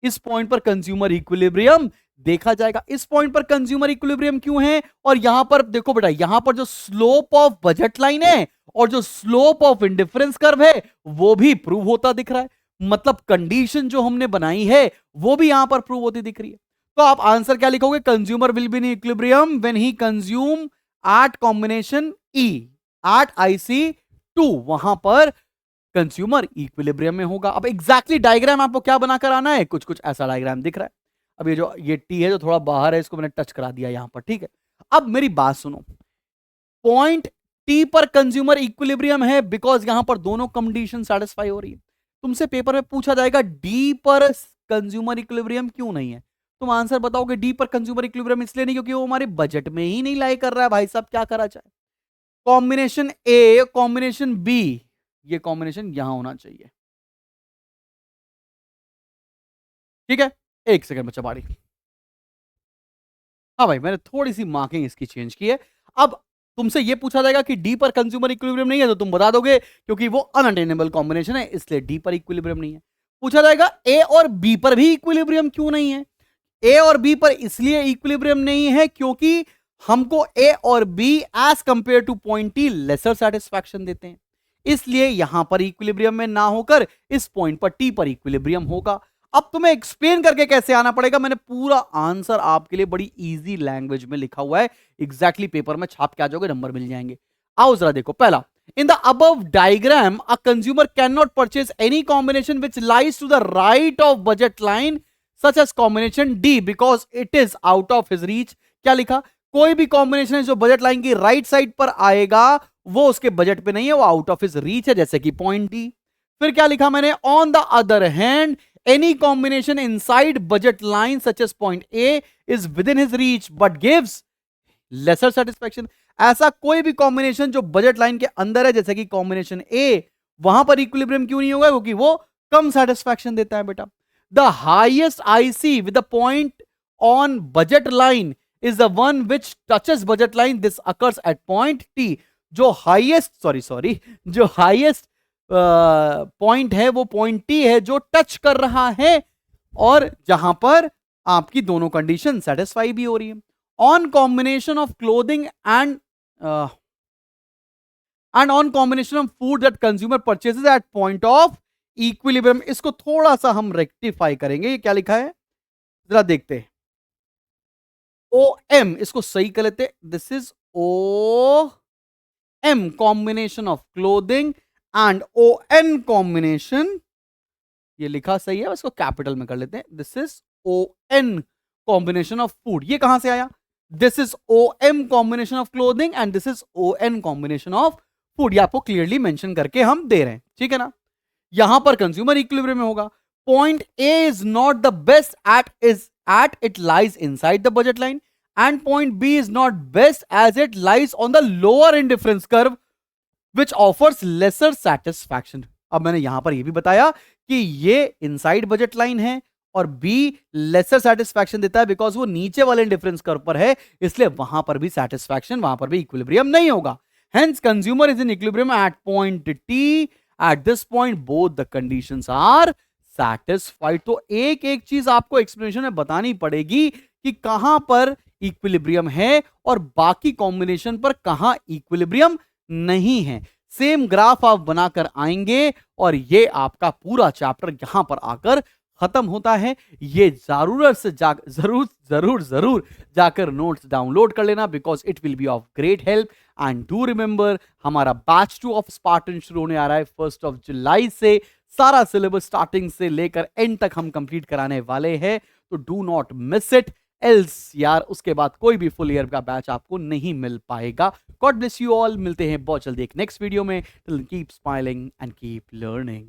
इस पॉइंट पर कंज्यूमर इक्विलिब्रियम देखा जाएगा। इस पॉइंट पर कंज्यूमर इक्विलिब्रियम क्यों है? और यहां पर देखो बेटा, यहां पर जो स्लोप ऑफ बजट लाइन है और जो स्लोप ऑफ इंडिफरेंस कर्व है वो भी प्रूव होता दिख रहा है। मतलब कंडीशन जो हमने बनाई है वो भी यहां पर प्रूव होती दिख रही है। तो आप आंसर क्या लिखोगे? Consumer will be in equilibrium when he consume at combination E at IC2, वहां पर कंज्यूमर इक्विलिब्रियम में होगा। अब एग्जैक्टली डायग्राम आपको क्या बनाकर आना है? कुछ कुछ ऐसा डायग्राम दिख रहा है। अब ये जो ये टी है जो थोड़ा बाहर है, इसको मैंने टच करा दिया यहां पर, ठीक है। अब मेरी बात सुनो, पॉइंट टी पर कंज्यूमर इक्विलिब्रियम है बिकॉज यहां पर दोनों कंडीशन सेटिस्फाई हो रही है। तुमसे पेपर में पूछा जाएगा डी पर कंज्यूमर इक्विलिब्रियम क्यों नहीं है, तुम आंसर बताओगे डी पर कंज्यूमर इक्विलिब्रियम इसलिए नहीं क्योंकि वो हमारे बजट में ही नहीं लाई कर रहा है। भाई साहब क्या करा जाए? कॉम्बिनेशन ए, कॉम्बिनेशन बी, ये कॉम्बिनेशन यहां होना चाहिए, ठीक है। एक सेकंड बच्चा बारी। हाँ भाई, मैंने थोड़ी सी मार्किंग इसकी चेंज की है। अब तुमसे ये पूछा जाएगा कि डी पर कंज्यूमर इक्विलिब्रियम नहीं है, तो तुम बता दोगे क्योंकि वो अनअटेनेबल कॉम्बिनेशन है इसलिए डी पर इक्विलिब्रियम नहीं है। पूछा जाएगा ए और बी पर भी इक्विलिब्रियम क्यों नहीं है? ए और बी पर इसलिए इक्विलिब्रियम नहीं है क्योंकि हमको ए और B as compare to point T lesser satisfaction देते हैं, इसलिए यहां पर इक्विलिब्रियम में ना होकर इस पॉइंट पर टी पर इक्विलिब्रियम होगा। अब तुम्हें एक्सप्लेन करके कैसे आना पड़ेगा, मैंने पूरा आंसर आपके लिए बड़ी इजी लैंग्वेज में लिखा हुआ है, एग्जैक्टली पेपर में छाप के आ जाओगे, नंबर मिल जाएंगे। आओ जरा देखो। पहला, in the above diagram a consumer can not purchase any combination which lies to the right of budget line such as combination D because it is out of his reach. क्या लिखा? कोई भी combination है जो budget line की right side पर आएगा वो उसके बजट पे नहीं है, वो आउट ऑफ हिज रीच है, जैसे कि पॉइंट डी। फिर क्या लिखा मैंने? On the other hand any combination inside budget line such as point A is within his reach but gives lesser satisfaction. ऐसा कोई भी कॉम्बिनेशन जो बजट लाइन के अंदर है, जैसे कि कॉम्बिनेशन ए, वहां पर इक्विलिब्रियम क्यों नहीं होगा? क्योंकि वो कम सेटिस्फैक्शन देता है बेटा। The highest IC with the point on budget line is the one which touches budget line. This occurs at point T. जो हाईएस्ट जो हाईएस्ट पॉइंट है वो पॉइंट T है जो टच कर रहा है और जहां पर आपकी दोनों कंडीशन सेटिस्फाई भी हो रही है। On combination of clothing and on combination of food that consumer purchases at point of equilibrium. इसको थोड़ा सा हम रेक्टिफाई करेंगे। ये क्या लिखा है जरा देखते हैं। OM, इसको सही कर लेते, this is OM combination of clothing and ON combination, ये लिखा सही है, इसको कैपिटल में कर लेते हैं। This is ON combination of food. ये कहां से आया? This is OM combination of clothing and this is ON combination of food. ये आपको क्लियरली मेंशन करके हम दे रहे हैं, ठीक है ना। यहां पर कंज्यूमर इक्विलिब्रियम में होगा। Point A is not the best at it lies inside the budget line and point B is not best as it lies on the lower indifference curve which offers lesser satisfaction। अब मैंने यहां पर यह भी बताया कि ये inside budget line है और बी लेसर सेटिस्फैक्शन देता है बिकॉज वो नीचे वाले इंडिफरेंस कर्व पर है, इसलिए वहां पर भी सेटिस्फैक्शन, वहां पर भी इक्विलिब्रियम नहीं होगा। Hence consumer is in equilibrium at point T. At this point both the conditions are satisfied. तो एक एक चीज आपको एक्सप्लेनेशन में बतानी पड़ेगी कि कहां पर इक्विलिब्रियम है और बाकी कॉम्बिनेशन पर कहां इक्विलिब्रियम नहीं है। सेम ग्राफ आप बनाकर आएंगे और ये आपका पूरा चैप्टर यहां पर आकर खत्म होता है। ये जरूर से जरूर जरूर जरूर जाकर नोट्स डाउनलोड कर लेना because it will be of great help. And do remember, हमारा बैच 2 ऑफ स्पार्टन शुरू होने आ रहा है 1 जुलाई से। सारा सिलेबस स्टार्टिंग से लेकर एंड तक हम कंप्लीट कराने वाले हैं, तो do not miss it. Else यार उसके बाद कोई भी फुल ईयर का बैच आपको नहीं मिल पाएगा। God bless you all. मिलते हैं बहुत जल्दी एक नेक्स्ट वीडियो में। Till keep smiling and keep learning.